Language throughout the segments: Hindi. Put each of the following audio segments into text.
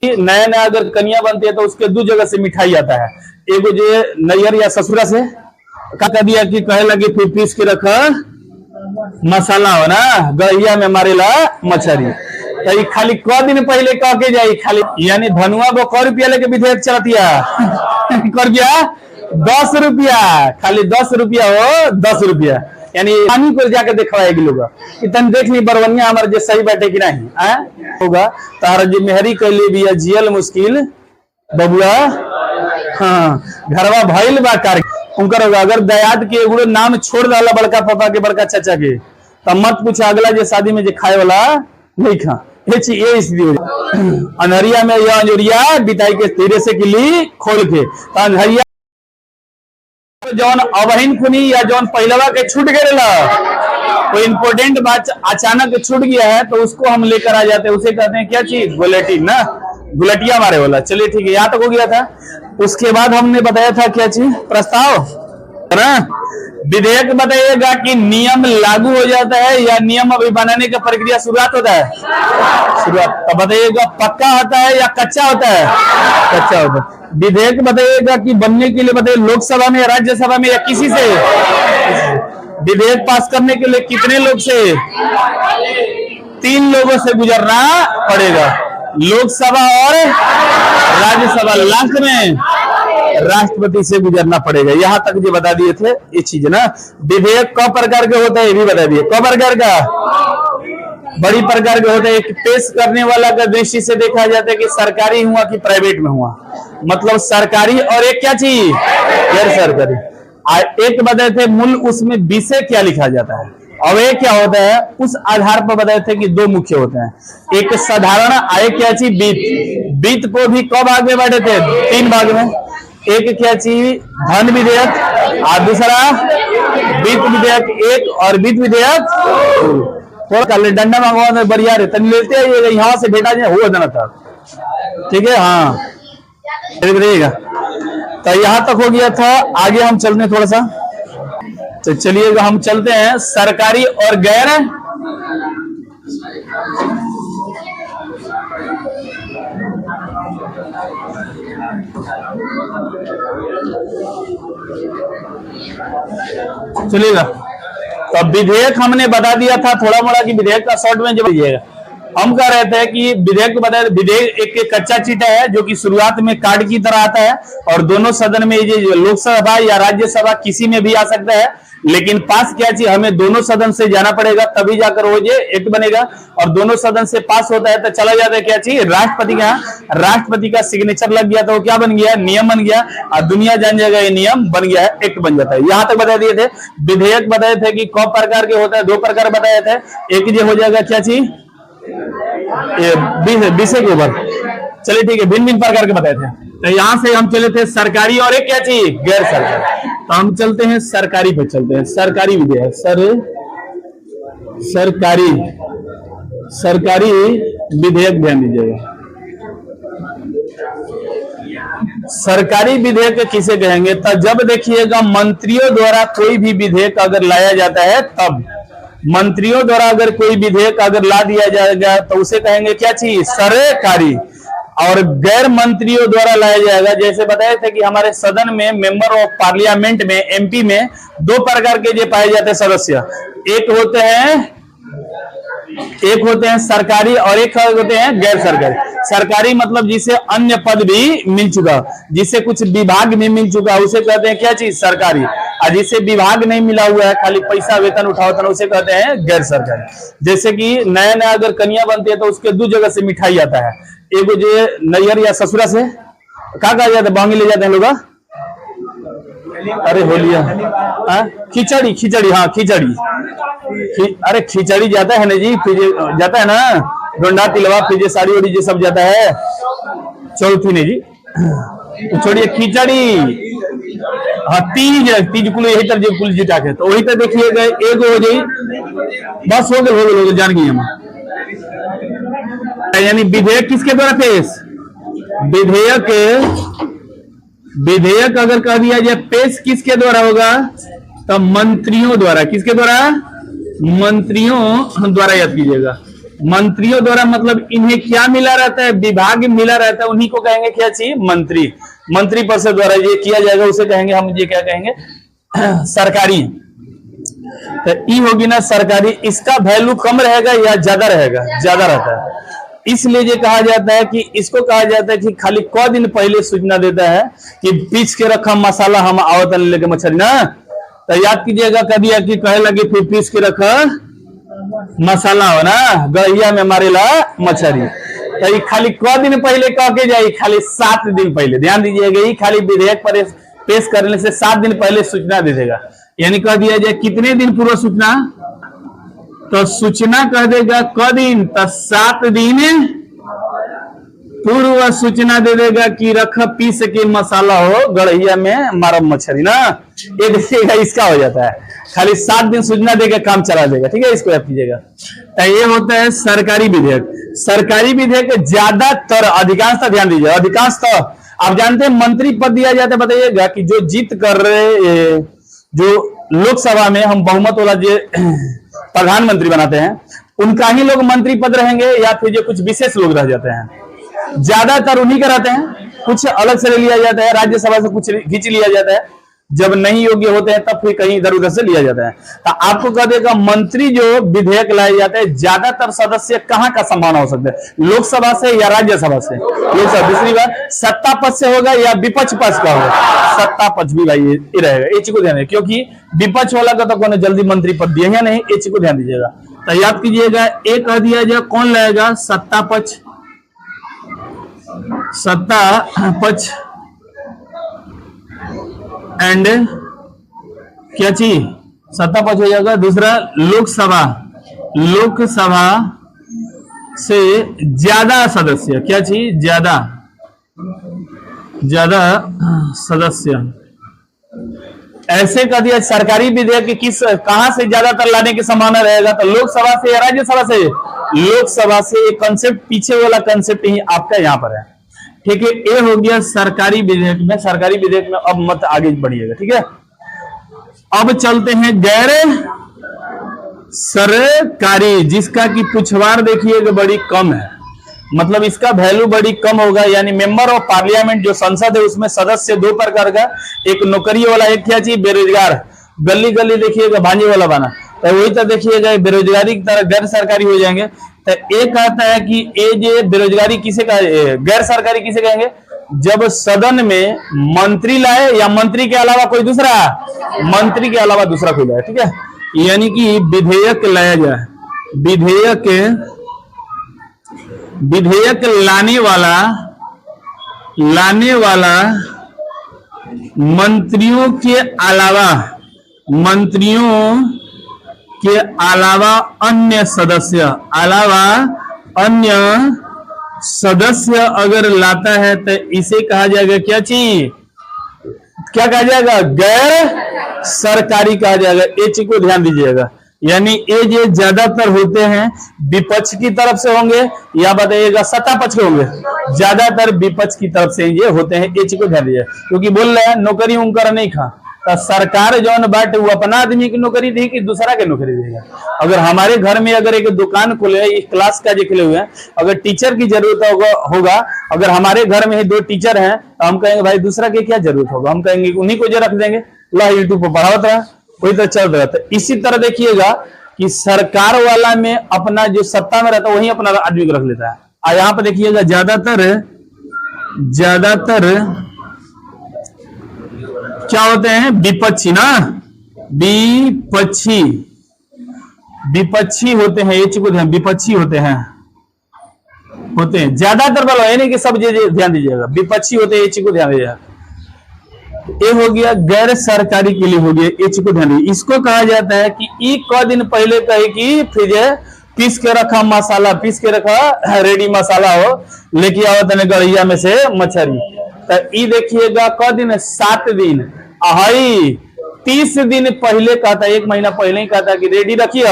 नया नया अगर कन्या बनती है तो उसके दो जगह से मिठाई आता है। एगो जो नैयर या ससुरा से का दिया कि कहे लगी फिर पीस के रख मसाला हो ना गहिया में मारेला मछरी, तो खाली क दिन पहले कह के जाई खाली, यानी धनुआ वो क रुपया लेके विधेयक चलतिया कर दिया 10 रुपया, खाली 10 रुपया हो 10 रुपया, यानी पानी को जाके देखवाएगी लोग इतन देख ली बरवनिया हमारे जो सही बैठे कि नहीं होगा। तारा जो मेहरी कैली भी जियल मुश्किल बबुआ, हाँ घरवा भइल बा कार उनकर होगा। अगर दयाद के एगो नाम छोड़ डाला बड़का पापा के बड़का चाचा के तब मत पूछो अगला जो शादी में जो खाए वाला नहीं खा ये इसलिए अनहरिया में यह अंजुरिया बिताई के तीरे से किली खोल के तो अनहरिया जौन अवहिन खुनी या जौन पहलवा के छूट गए कोई इंपोर्टेंट बात अचानक छूट गया है तो उसको हम लेकर आ जाते हैं, उसे कहते हैं क्या चीज गुलेटिन ना, गुलटिया मारे वाला। चलिए ठीक है, यहाँ तक हो गया था। उसके बाद हमने बताया था क्या चीज प्रस्ताव ना, विधेयक बताइएगा कि नियम लागू हो जाता है या नियम अभी बनाने का प्रक्रिया शुरुआत होता है, शुरुआत तो बताइएगा पक्का होता है या कच्चा होता है, कच्चा होता है। विधेयक बताइएगा कि बनने के लिए बताइए लोकसभा में या राज्यसभा में या किसी से, विधेयक पास करने के लिए कितने लोग से, 3 लोगों से गुजरना पड़ेगा, लोकसभा और राज्यसभा, लास्ट में राष्ट्रपति से गुजरना पड़ेगा। यहाँ तक जो बता दिए थे ये चीज ना। विधेयक क प्रकार के होता है ये भी बता दिए, क प्रकार का, बड़ी प्रकार के होता है। एक पेश करने वाला का दृष्टि से देखा जाता है कि सरकारी हुआ कि प्राइवेट में हुआ, मतलब सरकारी और एक क्या चीज गैर सरकारी। एक बताए थे मूल उसमें विषय क्या लिखा जाता है, और एक क्या होता है उस आधार पर बताए थे कि 2 मुख्य होते हैं, एक साधारण आय क्या चीज वित्त, वित्त को भी क भाग में बांटे थे 3 भाग में, एक क्या चीज धन विधेयक और दूसरा वित्त विधेयक 1 और वित्त विधेयक थोड़ा डंडा मंगवा बढ़िया रे तन लेते हैं यहाँ से बेटा जो हुआ देना था, ठीक है हाँ रहिएगा। तो यहाँ तक हो गया था, आगे हम चलते थोड़ा सा, तो चलिएगा हम चलते हैं सरकारी और गैर चलिएगा। तो विधेयक हमने बता दिया था थोड़ा मोड़ा कि विधेयक का शॉर्ट में जब दीजिएगा। हम कह रहे थे कि विधेयक बता, विधेयक एक कच्चा चीटा है जो कि शुरुआत में कार्ड की तरह आता है और दोनों सदन में ये लोकसभा या राज्यसभा किसी में भी आ सकता है, लेकिन पास क्या चाहिए हमें दोनों सदन से जाना पड़ेगा तभी जाकर वो ये एक्ट बनेगा, और दोनों सदन से पास होता है तो चला जाता है क्या चाहिए राष्ट्रपति के यहाँ, राष्ट्रपति का सिग्नेचर लग गया तो वो क्या बन गया नियम बन गया, और दुनिया जान जाएगा ये नियम बन गया है, एक्ट बन जाता है। यहाँ तक बता दिए थे। विधेयक बताए थे कि कौ प्रकार के होता है, 2 प्रकार बताए थे, एक ये हो जाएगा क्या चीज विषय के ऊपर, चलिए ठीक है भिन्न भिन्न प्रकार के बताए थे। तो यहाँ से हम चले थे सरकारी और एक क्या चीज गैर सरकारी, तो हम चलते हैं सरकारी पे चलते हैं। सरकारी विधेयक सरकारी विधेयक ध्यान दीजिएगा। सरकारी विधेयक किसे कहेंगे, तो जब देखिएगा मंत्रियों द्वारा कोई भी विधेयक अगर लाया जाता है, तब मंत्रियों द्वारा अगर कोई विधेयक अगर ला दिया जाएगा तो उसे कहेंगे क्या चीज सरकारी, और गैर मंत्रियों द्वारा लाया जाएगा। जैसे बताए थे कि हमारे सदन में मेंबर ऑफ पार्लियामेंट में एमपी में 2 प्रकार के जो पाए जाते हैं सदस्य, एक होते हैं सरकारी और एक होते हैं गैर सरकारी। सरकारी मतलब जिसे अन्य पद भी मिल चुका, जिसे कुछ विभाग में मिल चुका उसे कहते हैं क्या चीज सरकारी, और जिसे विभाग नहीं मिला हुआ है खाली पैसा वेतन उठाओ उसे कहते हैं गैर सरकारी। जैसे कि नया नया अगर कन्या बनती है तो उसके 2 जगह से मिठाई आता है, एगो जो नैयर या ससुरा से क्या कहा जाता है बांगी ले जाते हैं लोग, अरे होलिया खिचड़ी खिचड़ी, हाँ खिचड़ी अरे खिचड़ी जाता है ना जी, फिर जाता है ना डोंडा तिलवा, फिर साड़ी वाड़ी जो सब जाता है चौथी ने जी, तो छोड़िए खिचड़ी, हाँ तीज कुल यही तरह कुल जुटा के, तो वही तरह देखिएगा एगो हो जाए बस हो गए जान गई हम। यानी विधेयक किसके द्वारा पेश, विधेयक अगर कह दिया जाए पेश किसके द्वारा होगा, तो मंत्रियों द्वारा, किसके द्वारा मंत्रियों द्वारा याद कीजिएगा। मंत्रियों द्वारा मतलब इन्हें क्या मिला रहता है, विभाग मिला रहता है, उन्हीं को कहेंगे क्या चाहिए, मंत्री। मंत्री परिषद द्वारा ये किया जाएगा, उसे कहेंगे हम, ये क्या कहेंगे, सरकारी। तो ई होगी ना सरकारी, इसका वैल्यू कम रहेगा या ज्यादा रहेगा, ज्यादा रहता है। इसलिए ये कहा जाता है कि इसको कहा जाता है कि खाली क दिन पहले सूचना देता है कि पीस के रखा मसाला हम आवतन लेके मछली ना। तो याद कीजिएगा, कभी कि कहे लगे फिर पीस के रखा मसाला हो ना, गहिया में मारेला मछली। तो ये खाली क दिन पहले कह के जाए, खाली 7 दिन पहले, ध्यान दीजिएगा, ये खाली विधेयक पर पेश करने से 7 दिन पहले सूचना दे देगा। यानी कह दिया जाए कितने दिन पूर्व सूचना, तो सूचना कह देगा क दिन, तो 7 दिन पूर्व सूचना दे देगा कि रख पीस के मसाला हो गड़हिया में मारब मछली ना। ये देखिएगा इसका हो जाता है, खाली 7 दिन सूचना देगा, काम चला देगा। ठीक है, इसको याद कीजिएगा। तो ये होता है सरकारी विधेयक। सरकारी विधेयक ज्यादातर, अधिकांशतः, ध्यान दीजिए, अधिकांशतः आप जानते हैं मंत्री पद दिया जाता है। बताइएगा कि जो जीत कर रहे, जो लोकसभा में हम बहुमत वाला जो प्रधानमंत्री बनाते हैं, उनका ही लोग मंत्री पद रहेंगे, या फिर जो कुछ विशेष लोग रह जाते हैं, ज्यादातर उन्हीं का रहते हैं। कुछ अलग से ले लिया जाता है, राज्यसभा से कुछ खींच लिया जाता है, जब नहीं योग्य होते हैं तब फिर कहीं इधर उधर से लिया जाता है। तो आपको कह देगा मंत्री जो विधेयक लाए जाते हैं, ज्यादातर सदस्य कहाँ का संभावना हो सकता है, लोकसभा से या राज्यसभा से। लोकसभा, दूसरी बात सत्ता पक्ष से होगा या विपक्ष पक्ष का होगा, सत्ता पक्ष भी भाई ये रहेगा। ये चीज को ध्यान, क्योंकि विपक्ष वाला का तो कौन जल्दी मंत्री पद दिए या नहीं, ये चीज को ध्यान दीजिएगा। तो याद कीजिएगा, एक कह दिया जाए कौन लाएगा, सत्ता पक्ष, सत्ता पक्ष एंड क्या चीज, सत्ता पक्ष हो जाएगा। दूसरा लोकसभा, लोकसभा से ज्यादा सदस्य, क्या चीज, ज्यादा, ज्यादा सदस्य। ऐसे कह दिया सरकारी विधेयक की किस, कहां से ज्यादातर लाने की संभावना रहेगा, तो लोकसभा से या राज्यसभा से, लोकसभा से। एक कंसेप्ट, पीछे वाला कंसेप्ट ही आपका यहाँ पर है। ठीक है, ये हो गया सरकारी विधेयक में। सरकारी विधेयक में अब मत आगे बढ़िएगा। ठीक है, अब चलते हैं गैर सरकारी, जिसका की पुछवार देखिएगा बड़ी कम है, मतलब इसका वैल्यू बड़ी कम होगा। यानी मेंबर ऑफ पार्लियामेंट, जो संसद है, उसमें सदस्य 2 प्रकार का, एक नौकरी वाला, एक क्या चाहिए, बेरोजगार। गली गली देखिएगा भांजे वाला बना, तो वही तो देखिएगा बेरोजगारी की तरह गैर सरकारी हो जाएंगे। तो एक कहता है कि ये जो बेरोजगारी किसे कहे, गैर सरकारी किसे कहेंगे, जब सदन में मंत्री लाए या मंत्री के अलावा कोई दूसरा, मंत्री के अलावा दूसरा कोई लाए। ठीक है, यानी कि विधेयक लाया जाए, विधेयक लाने वाला मंत्रियों के अलावा अन्य सदस्य अगर लाता है तो इसे कहा जाएगा क्या चीज, क्या कहा जाएगा, गैर सरकारी कहा जाएगा। ये चीज को ध्यान दीजिएगा। यानी ये ज्यादातर होते हैं विपक्ष की तरफ से होंगे, या बताइएगा सत्ता पक्ष के होंगे, ज्यादातर विपक्ष की तरफ से ये होते हैं। ये चीज को ध्यान दीजिए, क्योंकि बोल रहे हैं नौकरी उनकर नहीं खा, तो सरकार जौन बात वो अपना आदमी की नौकरी दी कि दूसरा के नौकरी देगा। अगर हमारे घर में अगर एक दुकान खुले, एक क्लास का जो खुले हुए हैं, अगर टीचर की जरूरत होगा, अगर हमारे घर में 2 टीचर हैं, तो हम कहेंगे भाई दूसरा की क्या जरूरत होगा, हम कहेंगे उन्हीं को जो रख देंगे, ला यूट्यूब पर पढ़ावत रहा, वही तो चल रहा था। इसी तरह देखिएगा कि सरकार वाला में अपना जो सत्ता में रहता है वही अपना आदमी को रख लेता है। और यहाँ पर देखिएगा ज्यादातर क्या होते हैं, विपक्षी ना, विपक्षी होते हैं। ये चीज को ध्यान, विपक्षी होते हैं ज्यादातर वाला, है नहीं कि सब ध्यान दीजिएगा, विपक्षी होते हैं। ये चीज को ध्यान दीजिएगा। ये हो गया गैर सरकारी के लिए हो गया, ये चीज को ध्यान दीजिए। इसको कहा जाता है कि क दिन पहले कहे कि फिर पीस के रखा मसाला, पीस के रखा रेडी मसाला हो, लेके आओ तने गड़िया में से मछली। तो ई देखिएगा क दिन, 7 दिन, अहाई 30 दिन पहले कहता, 1 महीना पहले ही कहता कि रेडी रखिए,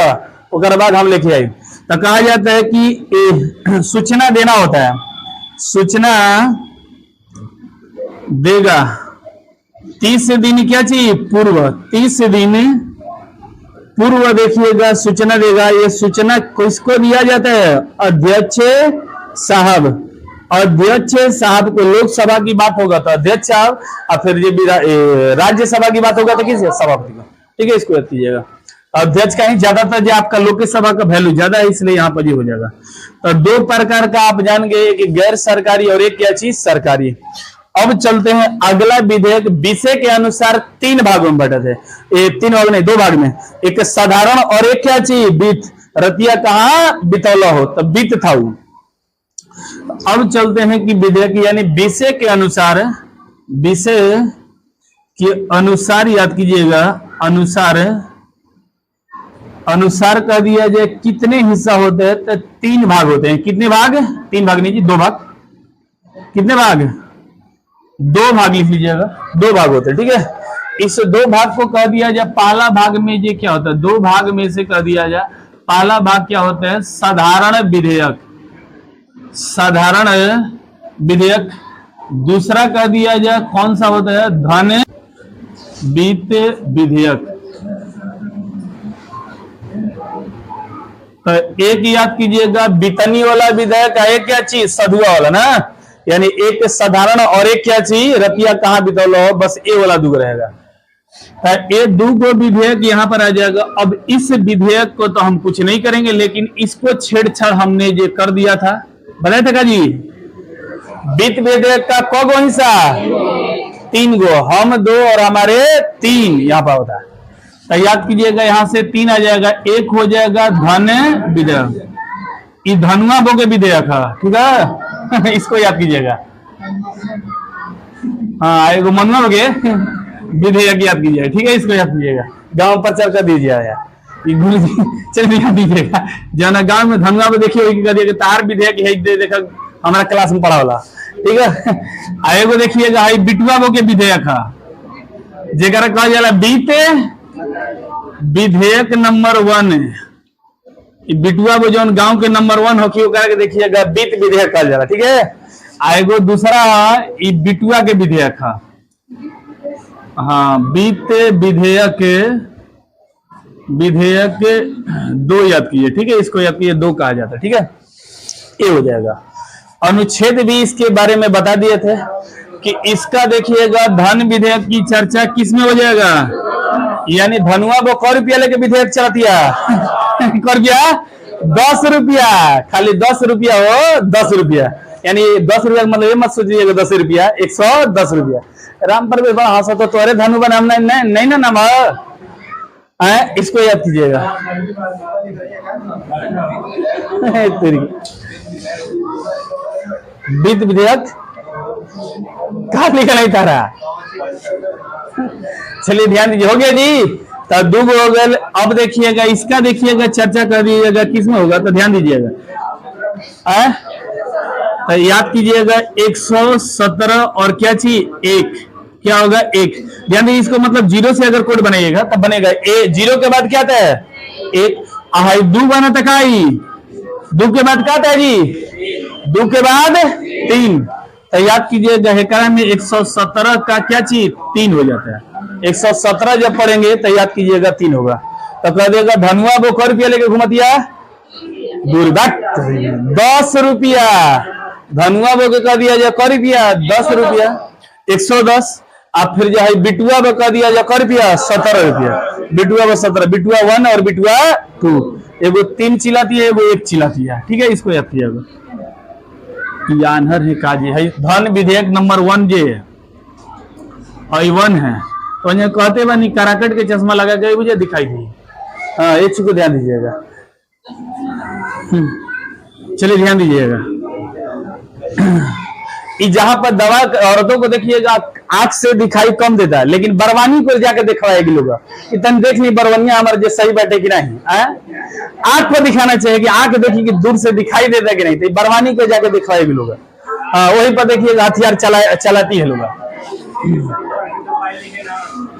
उसके बाद हम लेके आई। तो कहा जाता है कि सूचना देना होता है, सूचना देगा 30 दिन क्या चाहिए, पूर्व 30 दिन पूर्व देखिएगा सूचना देगा, ये सूचना किसको दिया जाता है? अध्यक्ष साहब। अध्यक्ष साहब को लोकसभा की बात होगा तो अध्यक्ष साहब, और फिर ये राज्यसभा की बात होगा तो किस सभापति को। ठीक है, इसको याद कीजिएगा। अध्यक्ष का ही ज्यादातर जो आपका लोकसभा का वैल्यू ज्यादा है, इसलिए यहाँ पर ये हो जाएगा। तो दो प्रकार का आप जान गए कि गैर सरकारी और एक क्या चीज सरकारी। अब चलते हैं अगला विधेयक। विषय के अनुसार 3 भागों में बंटा थे, 3 भाग नहीं 2 भाग में, एक साधारण और एक क्या चीज बीत। रतिया कहाँ बितौला हो, तब बीत था वो। अब चलते हैं कि विधेयक यानी विषय के अनुसार, विषय के अनुसार याद कीजिएगा, अनुसार अनुसार कर दिया जाए कितने हिस्सा होते हैं? तो 3 भाग होते हैं। कितने भाग? 3 भाग नहीं जी, 2 भाग। कितने भाग? 2 भाग लिख लीजिएगा, 2 भाग होते हैं। ठीक है, इस 2 भाग को कह दिया जाए पहला भाग में ये क्या होता है? 2 भाग में से कह दिया जाए पहला भाग क्या होता है? साधारण विधेयक, साधारण विधेयक। दूसरा कह दिया जाए कौन सा होता है? धन वित्त विधेयक। तो एक याद कीजिएगा बितनी वाला विधेयक, एक क्या चीज? सधुआ वाला ना, यानी एक साधारण और एक क्या चीज? रतिया कहाँ बितौला हो, बस ए वाला दूग रहेगा। तो ये 2 विधेयक यहाँ पर आ जाएगा। अब इस विधेयक को तो हम कुछ नहीं करेंगे, लेकिन इसको छेड़छाड़ हमने जो कर दिया था, बताया था का जी? वित्त विधेयक का कौ हिस्सा? 3 गो, हम 2 और हमारे 3 यहाँ पर होता है। तो याद कीजिएगा यहां से 3 आ जाएगा। एक हो जाएगा धन विधेयक, ये धनुआ बो के विधेयक है। ठीक है, इसको याद कीजिएगा। हाँ, एगो मनुआ बो के विधेयक याद कीजिएगा। ठीक है, इसको याद कीजिएगा, गांव पर चर्चा दीजिए। चलिए याद दीजिएगा, जाना गांव में धनुआ में देखिए तार विधेयक है, देखा हमारा क्लास में पढ़ा वाला। ठीक है, एगो देखिएगा बिटुआ बो के विधेयक है, जेकरा कहा जाला बीते विधेयक नंबर 1। बिटुआ वो जो गांव के नंबर 1 हो के देखिएगा बीत विधेयक कहा जाला। ठीक है, आएगो दूसरा बिटुआ के विधेयक है। हाँ, बीत विधेयक, विधेयक 2 याद कीजिए। ठीक है, इसको याद कीजिए, 2 कहा जाता है। ठीक है, ये हो जाएगा। अनुच्छेद भी इसके बारे में बता दिए थे कि इसका देखिएगा धन विधेयक की चर्चा किसमें हो जाएगा? यानी धनुआ वो कै रुपया लेके विधेयक चलातिया कर गया 10 रुपया, खाली 10 रुपया हो, 10 रुपया। यानी 10 रुपया मतलब ये मत सोचिएगा 10 रुपया, 110 रुपया। राम पर बड़ा हंसा तो तोरे धनु बना नहीं ना नाम है, इसको याद कीजिएगा। वित्त विधेयक कहा लिखा नहीं तारा? चलिए ध्यान दीजिए, हो गया जी। तो 2 हो गए। अब देखिएगा इसका, देखिएगा चर्चा कर दीजिएगा किसमें होगा, तो ध्यान दीजिएगा। तो याद कीजिएगा 117 और क्या चीज? 1 क्या होगा? 1। ध्यान दीजिए, इसको मतलब 0 से अगर कोड बनाइएगा तब बनेगा 0 के बाद क्या था? 1। 2 बना तक आई, 2 के बाद क्या था जी? 2 के बाद 3। तो याद कीजिएगा हेकरा में 117 का क्या चीज? 3 हो जाता है। 117 जब पढ़ेंगे तो याद कीजिएगा 3 होगा। तो कह देगा धनुआ वो कै रुपया लेके घुमतिया? 10 रुपया। धनुआ वो के कह दिया जाए कै रुपया? 10 रुपया, 110। अब फिर जो है बिटुआ वो कह दिया जाए कै रुपया? 17 रुपया। बिटुआ वो 17, बिटुआ 1 और बिटुआ 2। एगो 3 चिल्लाती है, एगो 1 चिल्लाती है। ठीक है, इसको याद कीजिएगा। यानहर है काजी है धन विधेयक नंबर 1 जे है 1 है। तो ये कहते बानी कराकट के चश्मा लगा के मुझे दिखाई दी। हाँ, एक चीज को ध्यान दीजिएगा। चलिए ध्यान दीजिएगा, जहां पर दवा औरतों को देखिएगा आंख से दिखाई कम देता है, लेकिन बरवानी को जाके दिखवाएगी लोग कि तन देख ली बरवनिया हमारे जो सही बैठे कि नहीं। आंख पर दिखाना चाहिए कि आंख देखी कि दूर से दिखाई देता है कि नहीं, तो बरवानी को जाके दिखवाएगी लोग। वही पर देखिएगा हथियार चलाती है लोग।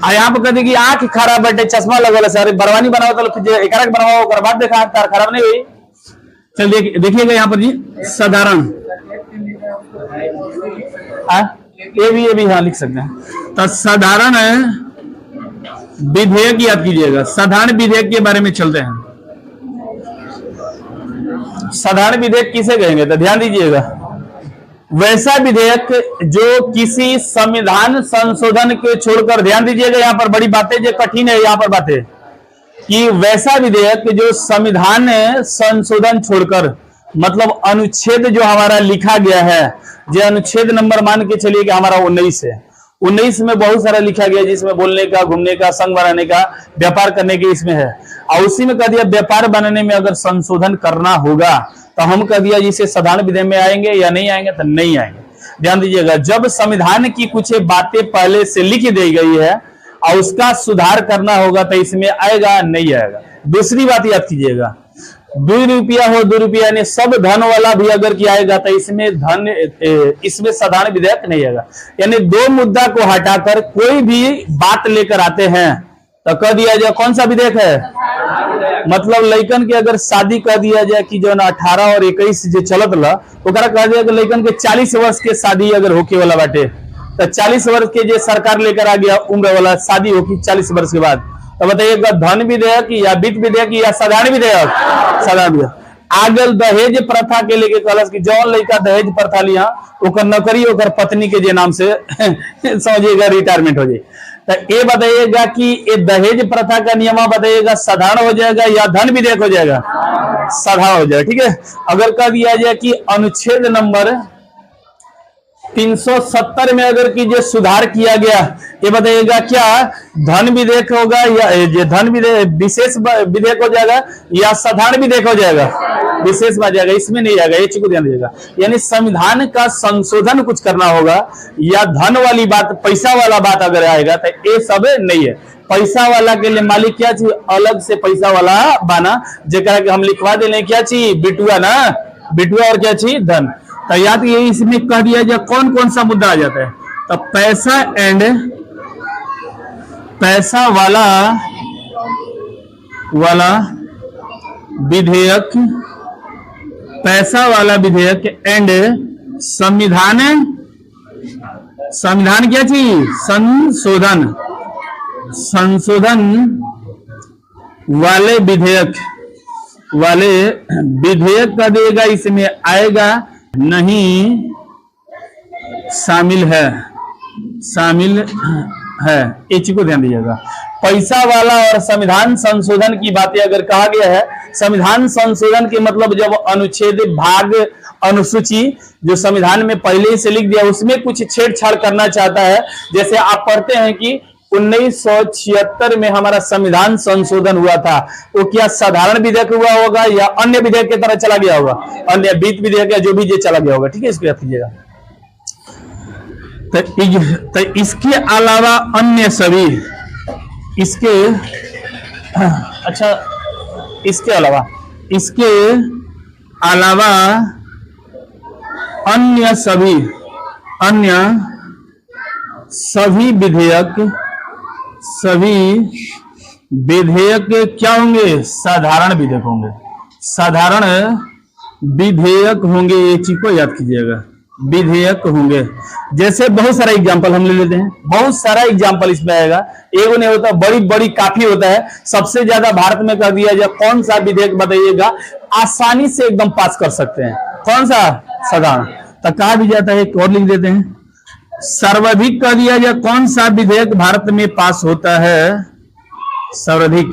यहाँ पर कहते कि आंख खराब बैठे चश्मा लगल सर बरवानी बनाओ तो एक बनाओ और बाद देखा तार खराब नहीं हुई। चल देखिएगा यहाँ पर जी साधारण ये भी हाँ लिख सकते हैं। तो साधारण विधेयक याद कीजिएगा, साधारण विधेयक के बारे में चलते हैं। साधारण विधेयक किसे कहेंगे, तो ध्यान दीजिएगा, वैसा विधेयक जो किसी संविधान संशोधन के छोड़कर, ध्यान दीजिएगा यहाँ पर बड़ी बातें जो कठिन है, यहाँ पर बातें कि वैसा विधेयक जो संविधान संशोधन छोड़कर, मतलब अनुच्छेद जो हमारा लिखा गया है, जो अनुच्छेद नंबर मान के चलिए कि हमारा 19 है, 19 में बहुत सारा लिखा गया जिसमें बोलने का, घूमने का, संघ बनाने का, व्यापार करने के इसमें है, और उसी में कह दिया व्यापार बनाने में अगर संशोधन करना होगा तो हम कह दिया जिसे साधारण विधेयक में आएंगे या नहीं आएंगे, तो नहीं आएंगे। ध्यान दीजिएगा, जब संविधान की कुछ बातें पहले से लिख दी गई है और उसका सुधार करना होगा तो इसमें आएगा, नहीं आएगा। दूसरी बात याद कीजिएगा, 2 रुपया हो 2 रुपया यानी सब धन वाला भी अगर किया आएगा तो इसमें साधारण विधेयक नहीं आएगा। यानी 2 मुद्दा को हटाकर कोई भी बात लेकर आते हैं तो कह दिया जाए कौन सा विधेयक है, मतलब लइकन के अगर शादी कर दिया जाए कि जो 18 और 21 जो चलत ला, ओकरा कह दिया कि लइकन के 40 वर्ष के शादी अगर होके वाला बाटे तो 40 वर्ष के जो सरकार लेकर आ गया उम्र वाला शादी होगी 40 वर्ष के बाद, तो बताइएगा धन विधेयक या वित्त विधेयक या साधारण विधेयक, साधारण विधेयक। आगे दहेज प्रथा के लेके कहलस कि जौन लड़का दहेज प्रथा लिया ओकर नौकरी ओकर पत्नी के जे नाम से समझिएगा रिटायरमेंट हो जाए, तो ये बताइएगा कि ये दहेज प्रथा का नियम बताइएगा साधारण हो जाएगा या धन विधेयक हो जाएगा, साधारण हो जाएगा। ठीक है, अगर कह दिया जाए कि अनुच्छेद नंबर 370 में अगर की जो सुधार किया गया, ये बताइएगा क्या धन विधेयक होगा या ये धन विधेयक विशेष विधेयक हो जाएगा या साधारण विधेयक हो जाएगा, विशेष में जाएगा, इसमें नहीं आएगा, ये चीज को ध्यान दीजिएगा। यानी संविधान का संशोधन कुछ करना होगा या धन वाली बात, पैसा वाला बात अगर आएगा तो ये सब नहीं है। पैसा वाला के लिए मालिक क्या चीज अलग से पैसा वाला बना, जेकरा के हम लिखवा देने क्या चीज बिटुआ ना, बिटुआ और क्या चीज धन। तो याद ये इसमें कह दिया जाए कौन कौन सा मुद्दा आ जाता है, तो पैसा एंड पैसा वाला विधेयक, पैसा वाला विधेयक एंड संविधान, संविधान क्या चीज संशोधन, संशोधन वाले विधेयक, वाले विधेयक का देगा इसमें आएगा नहीं, शामिल है, शामिल है, ये चीज को ध्यान दीजिएगा। पैसा वाला और संविधान संशोधन की बातें अगर कहा गया है, संविधान संशोधन के मतलब जब अनुच्छेद भाग अनुसूची जो संविधान में पहले ही से लिख दिया उसमें कुछ छेड़छाड़ करना चाहता है, जैसे आप पढ़ते हैं कि 1976 में हमारा संविधान संशोधन हुआ था, वो क्या साधारण विधेयक हुआ होगा या अन्य विधेयक की तरह चला गया होगा, अन्य वित्त विधेयक या जो भी ये चला गया होगा। ठीक है, इसको याद कीजिएगा। तो इसके अलावा अन्य सभी, इसके अच्छा इसके अलावा अन्य सभी विधेयक क्या होंगे, साधारण विधेयक होंगे, साधारण विधेयक होंगे, ये चीज को याद कीजिएगा, विधेयक होंगे। जैसे बहुत सारा एग्जांपल हम ले लेते हैं, बहुत सारा एग्जांपल इसमें आएगा, एगो नहीं होता, बड़ी बड़ी काफी होता है। सबसे ज्यादा भारत में कर दिया जाए कौन सा विधेयक बताइएगा आसानी से एकदम पास कर सकते हैं, कौन सा, साधारण। तो कहा भी जाता है, एक और लिख देते हैं, सर्वाधिक कर दिया जाए कौन सा विधेयक भारत में पास होता है, सर्वाधिक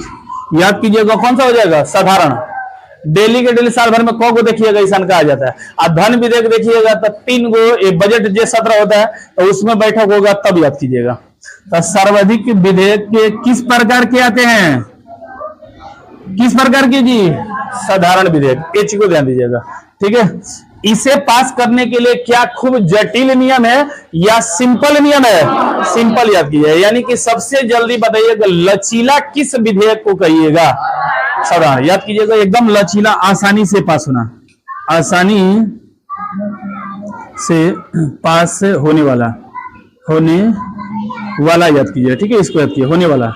याद कीजिएगा कौन सा हो जाएगा, साधारण। डेली के डेली साल भर में को देखिएगा ईशान का आ जाता है। और धन विधेयक देखिएगा तो 3 गो बजट जो सत्र होता है तो उसमें बैठक होगा तब याद कीजिएगा। तो सर्वाधिक विधेयक के किस प्रकार के आते हैं, किस प्रकार के जी, साधारण विधेयक, ये चीज को ध्यान दीजिएगा। ठीक है, इसे पास करने के लिए क्या खूब जटिल नियम है या सिंपल नियम है, सिंपल याद कीजिए। यानी कि सबसे जल्दी बताइएगा लचीला किस विधेयक को कहिएगा, साधारण याद कीजिएगा, एकदम लचीला, आसानी से पास होना, आसानी से पास होने वाला याद कीजिए। ठीक है, इसको याद कीजिए, होने वाला।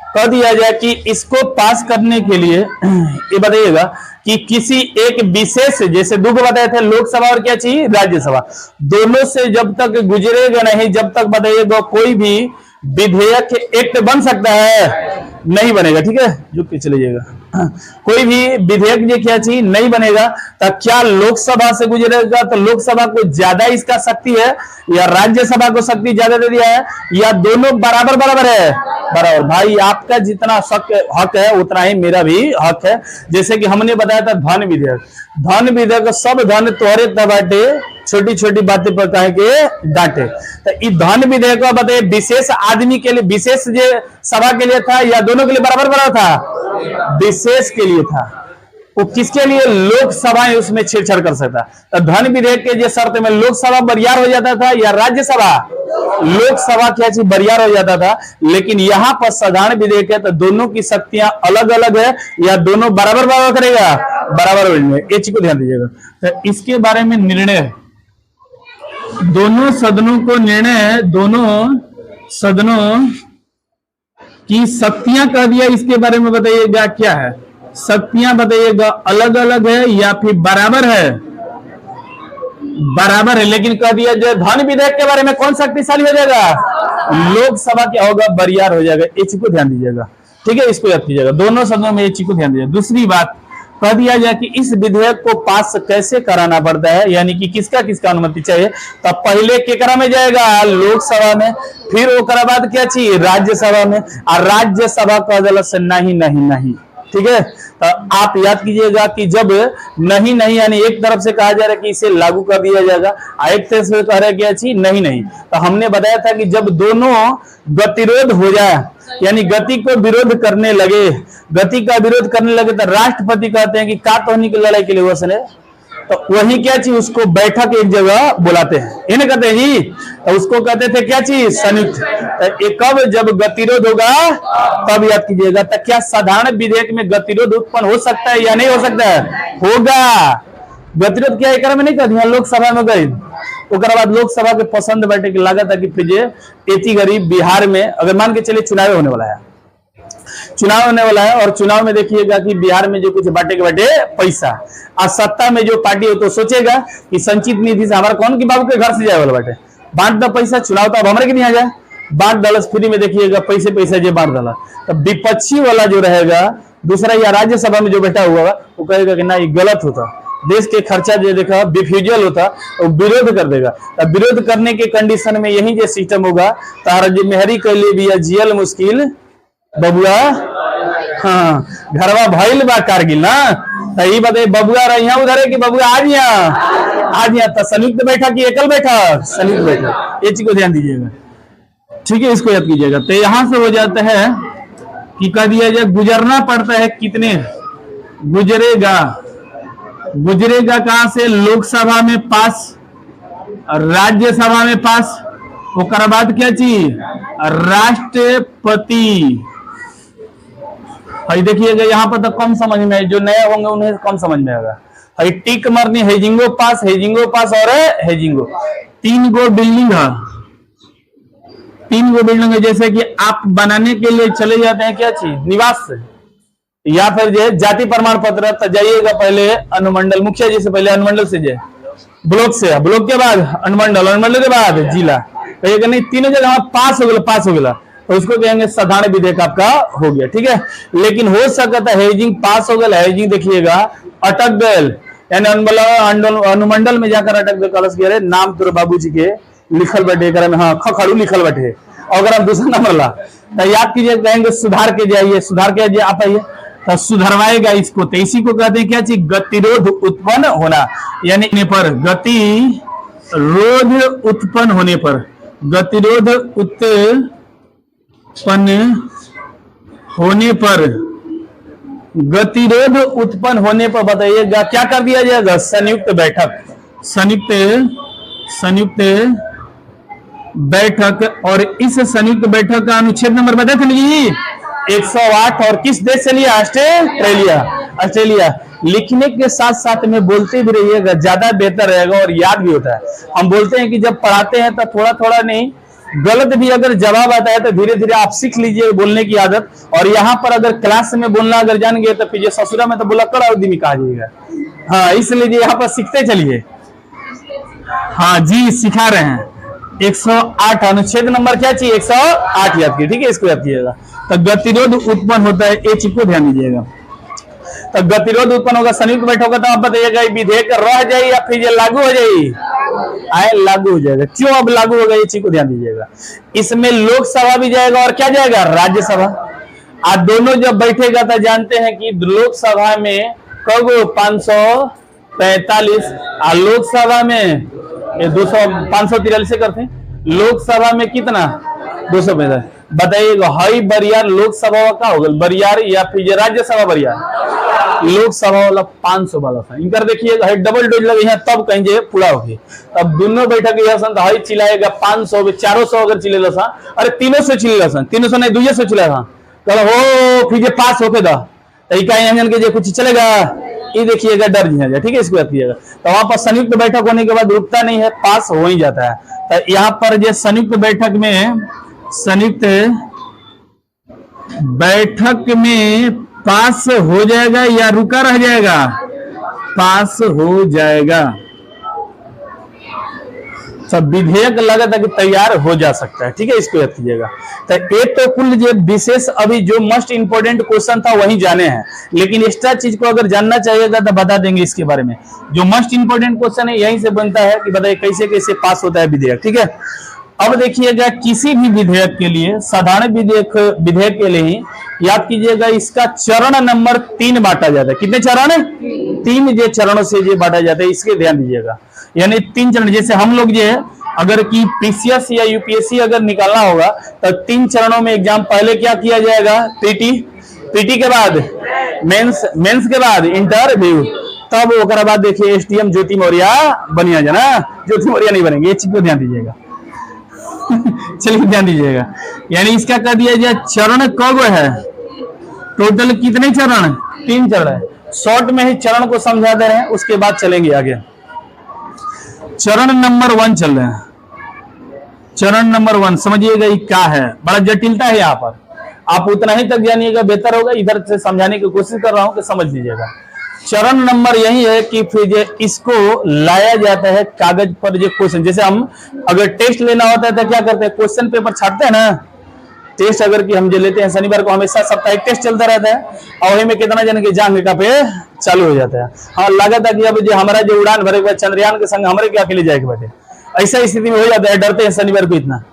कह दिया जाए कि इसको पास करने के लिए ये बताइएगा कि किसी एक विशेष, जैसे दो बताए थे, लोकसभा और क्या चाहिए, राज्यसभा, दोनों से जब तक गुजरेगा नहीं, जब तक बताइएगा कोई भी विधेयक एक्ट बन सकता है? नहीं बनेगा। ठीक है, झुक के चले जाएगा। कोई भी विधेयक जो क्या चीज नहीं बनेगा, तो क्या लोकसभा से गुजरेगा तो लोकसभा को ज्यादा इसका शक्ति है या राज्यसभा को शक्ति ज्यादा दे दिया है, या दोनों बराबर बराबर है? बराबर। भाई आपका जितना हक है उतना ही मेरा भी हक है। जैसे कि हमने बताया था धन विधेयक, धन विधेयक सब धन तोहरे बांटे, छोटी छोटी बातें पर कहे के डांटे। तो इस धन विधेयक बताइए विशेष आदमी के लिए, विशेष सभा के लिए था या दोनों के लिए बराबर बराबर था? विशेष के लिए था। वो किसके लिए? लोकसभा उसमें छेड़छाड़ कर सकता। तो धन विधेयक के जो शर्त में लोकसभा बरियार हो जाता था या राज्यसभा? लोकसभा क्या चीज बरियार हो जाता था। लेकिन यहाँ पर साधारण विधेयक है तो दोनों की शक्तियां अलग अलग है या दोनों बराबर बराबर करेगा? बराबर। ये चीज को ध्यान दीजिएगा। तो इसके बारे में निर्णय दोनों सदनों को, निर्णय दोनों सदनों की शक्तियां कह दिया, इसके बारे में बताइएगा क्या है? शक्तियां बताइएगा अलग अलग है या फिर बराबर है? बराबर है। लेकिन कह दिया जो धन विधेयक के बारे में कौन शक्तिशाली हो जाएगा? लोकसभा क्या होगा? बरियार हो जाएगा। इस चीज को ध्यान दीजिएगा। ठीक है, इसको याद कीजिएगा। दोनों सदनों में इस चीज को ध्यान दीजिएगा। दूसरी बात कह दिया जाए कि इस विधेयक को पास कैसे कराना पड़ता है, यानी कि किसका किसका अनुमति चाहिए। तो पहले केकरा में जाएगा? लोकसभा में। फिर ओकरा बाद क्या चाहिए? राज्यसभा में। और राज्यसभा का जल से नहीं नहीं नहीं। ठीक है, तो आप याद कीजिएगा कि जब नहीं नहीं यानी एक तरफ से कहा जा रहा है कि इसे लागू कर दिया जाएगा, एक तरफ से कह रहा है क्या चीज नहीं नहीं, तो हमने बताया था कि जब दोनों गतिरोध हो जाए यानी गति को विरोध करने लगे, गति का विरोध करने लगे, तो राष्ट्रपति कहते हैं कि का तोहनी की लड़ाई के लिए वसने, तो वही क्या चीज उसको बैठक एक जगह बुलाते हैं, इन्हें कहते हैं जी। तो उसको कहते थे क्या चीज? संयुक्त। कब? जब गतिरोध होगा तब याद कीजिएगा। तो क्या साधारण विधेयक में गतिरोध उत्पन्न हो सकता है या नहीं हो सकता है? होगा। गतिरोध क्या एक में नहीं कर दिया, लोकसभा में गई, उसके बाद लोकसभा के पसंद बैठे की लागत है कि फिर एती गरीब बिहार में अगर मान के चलिए चुनाव होने वाला है, चुनाव होने वाला है और चुनाव में देखिएगा कि बिहार में जो कुछ बांटे के बांटे पैसा, और सत्ता में जो पार्टी हो तो सोचेगा कि संचित निधि से हमारा कौन की बाबू के घर से जाए वाला बांटे, बांट दो पैसा, चुनाव तो अब हमारे के नहीं आ जाए, बांट डालस फ्री में। देखिएगा पैसे पैसा जो बांट डाला, तो विपक्षी वाला जो रहेगा दूसरा या राज्यसभा में जो बैठा हुआ वो कहेगा कि ना ये गलत होता, देश के खर्चा जो देखा बिफ्यूजल होता, वो विरोध कर देगा। तो विरोध करने के कंडीशन में यही जो सिस्टम होगा, तारा जो मेहरी कर लिए भी जियल मुश्किल बबुआ, हाँ घरवा भइल बा कारगिल ना, तो ये बताइए बबुआ रही उधर है कि बबुआ आज यहाँ तो संयुक्त बैठक की एकल बैठक? संयुक्त बैठक। ये चीज को ध्यान दीजिएगा। ठीक है, इसको याद कीजिएगा। तो यहां से हो जाता है कि कह दिया जाए गुजरना पड़ता है, कितने गुजरेगा? गुजरेगा कहां से? लोकसभा में पास, राज्यसभा में पास, उसके बाद क्या चीज? राष्ट्रपति। देखिएगा यहाँ पर तो कम समझ में, जो नया होंगे उन्हें कम समझ में आएगा। टिक मरनी हेजिंगो पास, हेजिंगो पास और हेजिंगो, 3 गो बिल्डिंग है, 3 गो बिल्डिंग है। जैसे कि आप बनाने के लिए चले जाते हैं क्या चीज? निवास से, या फिर जो जाति प्रमाण पत्र, तो जाइएगा पहले अनुमंडल, मुखिया जी से पहले अनुमंडल से जाए, ब्लॉक से, ब्लॉक के बाद अनुमंडल, अनुमंडल के बाद जिला, कहिएगा नहीं तीनों जगह पास हो गया, पास हो गया, तो उसको कहेंगे साधारण विधेयक आपका हो गया। ठीक है, लेकिन हो सकता है हेजिंग पास हो गया, हेजिंग देखिएगा अटक गए, यानी अनुमंडल में जाकर अटक गए, कलश के नाम तुर बाबू जी के लिखल बैठे में, हाँ खड़ू लिखल बैठे, अगर आप दूसरा नंबर ला तो याद कीजिए, कहेंगे सुधार के जाइए, सुधार के जाइए आप आइए, तो सुधरवाएगा इसको। तो इसी को कहते हैं क्या चीज? गतिरोध उत्पन्न होना, यानी पर गतिरोध उत्पन्न होने पर, गतिरोध उत्पन्न होने पर, गतिरोध उत्पन्न होने पर बताइएगा क्या कर दिया जाएगा? संयुक्त बैठक, संयुक्त बैठक। और इस संयुक्त बैठक का अनुच्छेद नंबर बताए थे जी 108, और किस देश से लिया? Australia, Australia. लिखने के साथ साथ में बोलते भी रहिएगा, ज्यादा बेहतर रहेगा और याद भी होता है। हम बोलते हैं कि जब पढ़ाते हैं तो थोड़ा थोड़ा नहीं, गलत भी अगर जवाब आता है तो धीरे धीरे आप सीख लीजिए बोलने की आदत। और यहाँ पर अगर क्लास में बोलना अगर जान गए तो फिर ससुरा में तो बोला कड़ा उद्यमी कहा जाएगा। हाँ, इसलिए यहाँ पर सीखते चलिए। हाँ जी, सिखा रहे हैं। 108 अनुच्छेद नंबर क्या चाहिए, 108 याद कीजिए, ठीक है, इसको याद कीजिएगा। तो गतिरोध उत्पन्न होता है, ये चीज को ध्यान दीजिएगा। तो गतिरोध उत्पन्न होगा, संयुक्त बैठक होगा, तो आप बताइएगा विधेयक रह जाए या फिर ये लागू हो जाए, आए लागू हो जाएगा। क्यों अब लागू होगा, ये चीज को ध्यान दीजिएगा। इसमें लोकसभा भी जाएगा और क्या जाएगा, राज्यसभा। आज दोनों जब बैठेगा तो जानते हैं कि लोकसभा में कब 545 और लोकसभा में 200 543 से करते हैं, लोकसभा में कितना 245। बताइएगा हाई बरियार लोकसभा का होगा बरियार या फिर राज्यसभा बरियार, लोकसभा वाला 500 वाला था। इनकर देखिएगा डबल डोज लगे यहाँ तब कहीं जे पूरा होगी। अब दोनों बैठक हाई चिल्लाएगा 500 400 अगर चिल्लेला सा, अरे 300 चिल्लेला सा, 300 नहीं 200 चिल्ला था, कल हो फिर पास होके दा इंजन के कुछ चलेगा, ये देखिएगा डर जाएगा, ठीक है, इसको रखिएगा। तो वहां पर संयुक्त बैठक होने के बाद रुकता नहीं है, पास हो ही जाता है। तो यहाँ पर जो संयुक्त बैठक में पास हो जाएगा या रुका रह जाएगा, पास हो जाएगा। सब विधेयक लगा था कि तैयार हो जा सकता है, ठीक है, इसको याद कीजिएगा। तो ये तो कुल जो विशेष अभी जो मोस्ट इंपोर्टेंट क्वेश्चन था वही जाने हैं, लेकिन एक्स्ट्रा चीज को अगर जानना चाहिएगा तो बता देंगे इसके बारे में। जो मोस्ट इंपोर्टेंट क्वेश्चन है यहीं से बनता है कि बताइए कैसे कैसे पास होता है विधेयक, ठीक है। अब देखिएगा किसी भी विधेयक के लिए, साधारण विधेयक के लिए ही याद कीजिएगा, इसका चरण नंबर 3 बांटा जाता है। कितने चरण, 3 जो चरणों से ये बांटा जाता है, इसके ध्यान दीजिएगा। यानी 3 चरण, जैसे हम लोग जो है अगर की पीसीएस या यूपीएससी अगर निकालना होगा तो 3 चरणों में एग्जाम पहले क्या किया जाएगा, पीटी के बाद मेंस के बाद इंटरव्यू, तब ओकरा बाद देखिए एसटीएम ज्योति मौर्य बनिया जाना, ज्योति मौर्य नहीं बनेंगे, ये चीज को ध्यान दीजिएगा। चलिए ध्यान दीजिएगा, यानी इसका कह दिया जाए चरण कब है, टोटल कितने चरण, 3 चरण है। शॉर्ट में ही चरण को समझा दे रहे हैं, उसके बाद चलेंगे आगे। चरण नंबर 1 चल रहे हैं। चरण नंबर 1 समझिएगा ये क्या है, बड़ा जटिलता है यहाँ पर, आप उतना ही तक जानिएगा बेहतर होगा। इधर से समझाने की कोशिश कर रहा हूं कि समझ लीजिएगा। चरण नंबर यही है कि फिर इसको लाया जाता है कागज पर जो क्वेश्चन, जैसे हम अगर टेस्ट लेना होता है तो क्या करते हैं, क्वेश्चन पेपर छाटते हैं ना। टेस्ट अगर कि हम जो लेते हैं शनिवार को, हमेशा साप्ताहिक टेस्ट चलता रहता है और वही में कितना जन के जांग का पे चालू हो जाता है। हाँ लगा था कि अब जो हमारा जो उड़ान भरे हुआ चंद्रयान के संग हमारे क्या अकेले जाए के बैठे, ऐसा स्थिति में हो जाता है, डरते हैं शनिवार को इतना।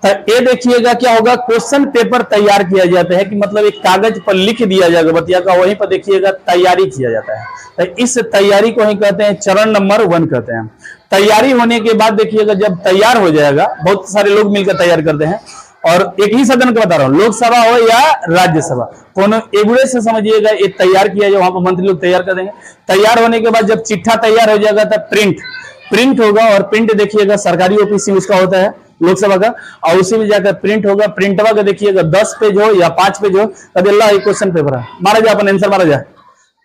तो ये देखिएगा क्या होगा, क्वेश्चन पेपर तैयार किया जाता है कि मतलब एक कागज पर लिख दिया जाएगा बतिया का, वहीं पर देखिएगा तैयारी किया जाता है। तो इस तैयारी को ही कहते हैं चरण नंबर 1 कहते हैं। तैयारी होने के बाद देखिएगा जब तैयार हो जाएगा, बहुत सारे लोग मिलकर तैयार करते हैं, और एक ही सदन का बता रहा हूँ, लोकसभा हो या राज्यसभा, कोनो एगुड़े से समझिएगा ये तैयार किया जाए, वहां पर मंत्री लोग तैयार कर देंगे। तैयार होने के बाद जब चिट्ठा तैयार हो जाएगा तो प्रिंट होगा, और प्रिंट देखिएगा सरकारी ऑफिस में उसका होता है लोकसभा का, और उसी में जाकर प्रिंट होगा। प्रिंटवा का देखिएगा 10 पेज हो या 5 पेज हो, तब अल्लाह क्वेश्चन पेपर है, मारा जाए अपन आंसर मारा जाए,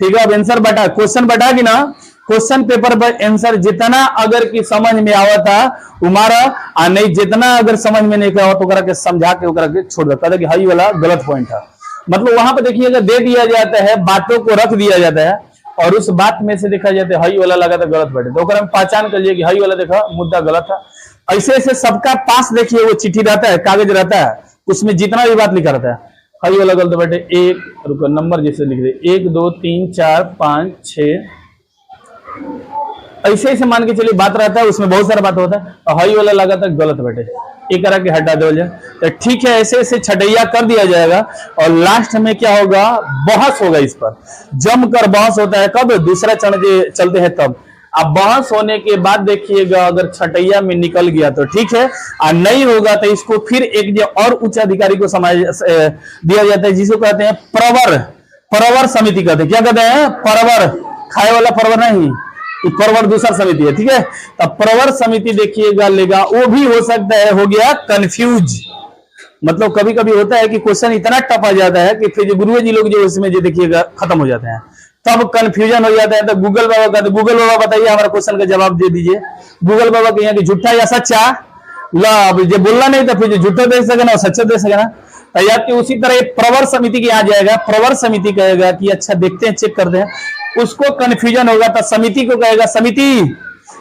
ठीक है। अब आंसर बटा, क्वेश्चन बटा कि ना, क्वेश्चन पेपर पर आंसर जितना अगर की समझ में आवा था उमारा, और नहीं जितना अगर समझ में नहीं आवा तो ओकरा के समझा के ओकरा के छोड़ देता है कि हाई वाला गलत पॉइंट है। मतलब वहां पर देखिएगा दे दिया जाता है, बातों को रख दिया जाता है, और उस बात में से देखा जाता है हाई वाला लगा था गलत बैठे, तो हम पहचान कर लिए कि हाई वाला देखा मुद्दा गलत था। ऐसे ऐसे सबका पास देखिए वो चिट्ठी रहता है, कागज रहता है, उसमें जितना भी बात लिखा रहता है, हाई वाला गलत बैठे, एक रुको नंबर जैसे लिख दे 1 2 3 4 5 6, ऐसे ऐसे मान के चलिए बात रहता है, उसमें बहुत सारा बात होता है, और हाई वाला लगा था गलत बैठे, एक करा के हटा दो जाए, तो ठीक है। ऐसे ऐसे छटैया कर दिया जाएगा, और लास्ट में क्या होगा, बहस होगा। इस पर जमकर बहस होता है, कब दूसरा चरण चलते हैं तब। अब बहस होने के बाद देखिएगा अगर छटैया में निकल गया तो ठीक है, और नहीं होगा तो इसको फिर एक जो और उच्च अधिकारी को दिया जाता है, जिसको कहते हैं प्रवर समिति कहते हैं। क्या कहते हैं, प्रवर, खाए वाला प्रवर नहीं, प्रवर दूसरा समिति है, ठीक है। तो प्रवर समिति देखिएगा लेगा, वो भी हो सकता है हो गया कंफ्यूज। मतलब कभी कभी होता है कि क्वेश्चन इतना टफ आ जाता है कि फिर गुरु जी लोग जो उसमें जो देखिएगा खत्म हो जाते हैं, तब कंफ्यूजन हो जाता है। तो गूगल बाबा का, तो गूगल बाबा बताइए हमारा क्वेश्चन का जवाब दे दीजिए। गूगल बाबा के यहाँ की झूठा या सच्चा, ला जो बोलना नहीं तो फिर झूठा दे सके ना, सच्चा दे सके ना। तैयार की उसी तरह प्रवर समिति के यहाँ जाएगा, प्रवर समिति कहेगा कि अच्छा देखते हैं, चेक करते हैं, उसको कंफ्यूजन होगा तो समिति को कहेगा समिति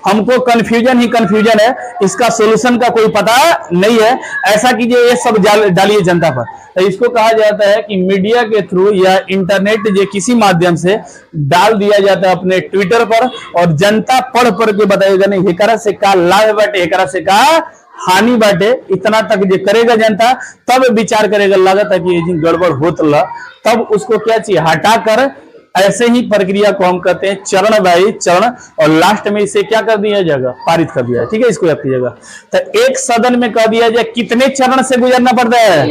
हमको कंफ्यूजन ही कंफ्यूजन है, इसका सोल्यूशन का कोई पता नहीं है। ऐसा कीजिए ये सब डालिए जनता पर। तो इसको कहा जाता है कि मीडिया के थ्रू या इंटरनेट जो किसी माध्यम से डाल दिया जाता है अपने ट्विटर पर, और जनता पढ़ के बताएगा नहीं एकरा से का लाभ बाटे, एकरा से का हानि बाटे, इतना तक जो करेगा जनता, तब विचार करेगा लगता है कि ये गड़बड़ होत ला, तब उसको क्या चाहिए हटाकर ऐसे ही प्रक्रिया को हम कहते हैं चरण बाई चरण, और लास्ट में इसे क्या कर दिया जाएगा, पारित कर दिया। ठीक है, इसको याद कीजिएगा। तो एक सदन में कह दिया जाए कितने चरण से गुजरना पड़ता है,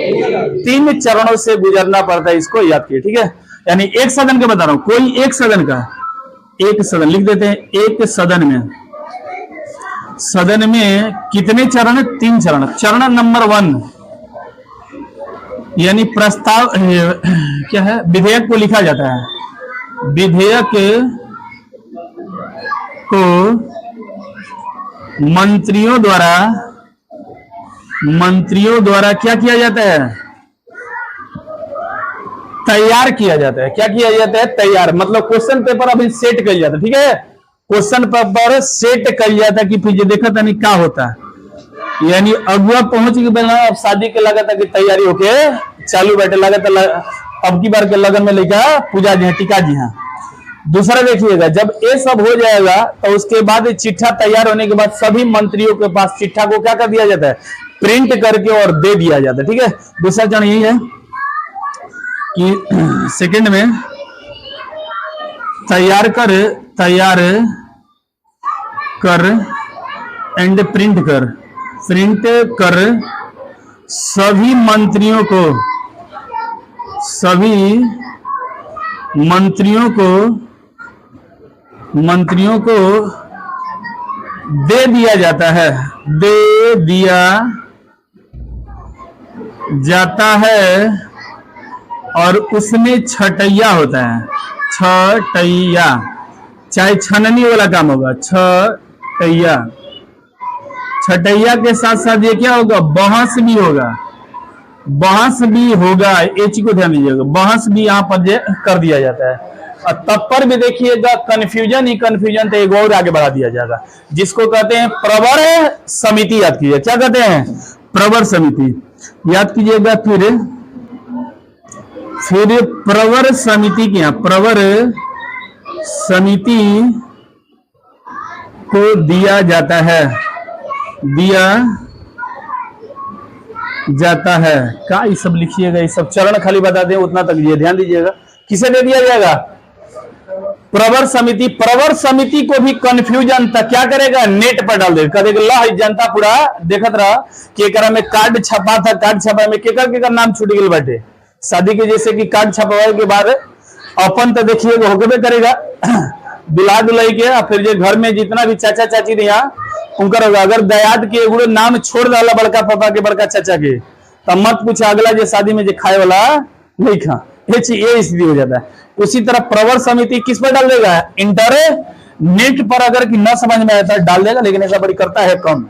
3 चरणों से गुजरना पड़ता है, इसको याद कीजिए। ठीक है, यानी एक सदन का बता रहा हूं, कोई एक सदन का, एक सदन लिख देते हैं, एक सदन में कितने चरण, 3 चरण। चरण नंबर 1 यानी प्रस्ताव क्या है, विधेयक को लिखा जाता है। विधेयक को मंत्रियों द्वारा क्या किया जाता है, तैयार किया जाता है। क्या किया जाता है, तैयार, मतलब क्वेश्चन पेपर अभी सेट कर जाता है। ठीक है, क्वेश्चन पेपर सेट कर जाता है कि फिर देखा था नहीं क्या होता है, यानी अगुआ पहुंच के बिना अब शादी के लगता की तैयारी होके चालू बैठे, लगता अब की बार के लगन में लेकर पूजा जी हैं, टीका जी हैं। दूसरा देखिएगा, जब ये सब हो जाएगा तो उसके बाद चिट्ठा तैयार होने के बाद सभी मंत्रियों के पास चिट्ठा को क्या कर दिया जाता है, प्रिंट करके और दे दिया जाता है। ठीक है, दूसरा चरण यही है कि सेकंड में तैयार कर एंड प्रिंट कर सभी मंत्रियों को दे दिया जाता है और उसमें छटैया होता है, छटैया, चाहे छननी वाला काम होगा, छटैया के साथ साथ ये क्या होगा, बहस भी होगा। ये चीज को ध्यान दीजिएगा, बहस भी यहाँ पर कर दिया जाता है। और तब पर भी देखिएगा कंफ्यूजन ही कंफ्यूजन, तो एक और आगे बढ़ा दिया जाएगा, जिसको कहते हैं प्रवर समिति। याद कीजिए, क्या कहते हैं, प्रवर समिति। याद कीजिएगा। फिर प्रवर समिति के यहाँ, प्रवर समिति को दिया जाता है का, ये सब लिखिएगा, ये सब चरण खाली बता दें, उतना तक ये ध्यान दीजिएगा। किसे दे दिया जाएगा, प्रवर समिति को भी कंफ्यूजन था, क्या करेगा, नेट पर डाल देगा, कहेगा जनता पूरा देखत रहा कि एकरा में कार्ड छपा था, कार्ड छपा में केकर नाम छूट गई बाटे। शादी के जैसे कि कार्ड छपवाए के बाद अपन तो देखिएगा होके करेगा दुल्हा दुल्ही के, फिर जो घर में जितना भी चाचा चाची रहा उनका होगा। अगर दयाद के एगो नाम छोड़ डाला बड़का पापा के, बड़का चाचा के, तब मत पूछा अगला जो शादी में जो खाए वाला नहीं खा, ये स्थिति हो जाता है। उसी तरह प्रवर समिति किस पर डाल देगा, इंटरनेट पर, अगर कि न समझ में आता है डाल देगा, लेकिन ऐसा बड़ी करता है कम।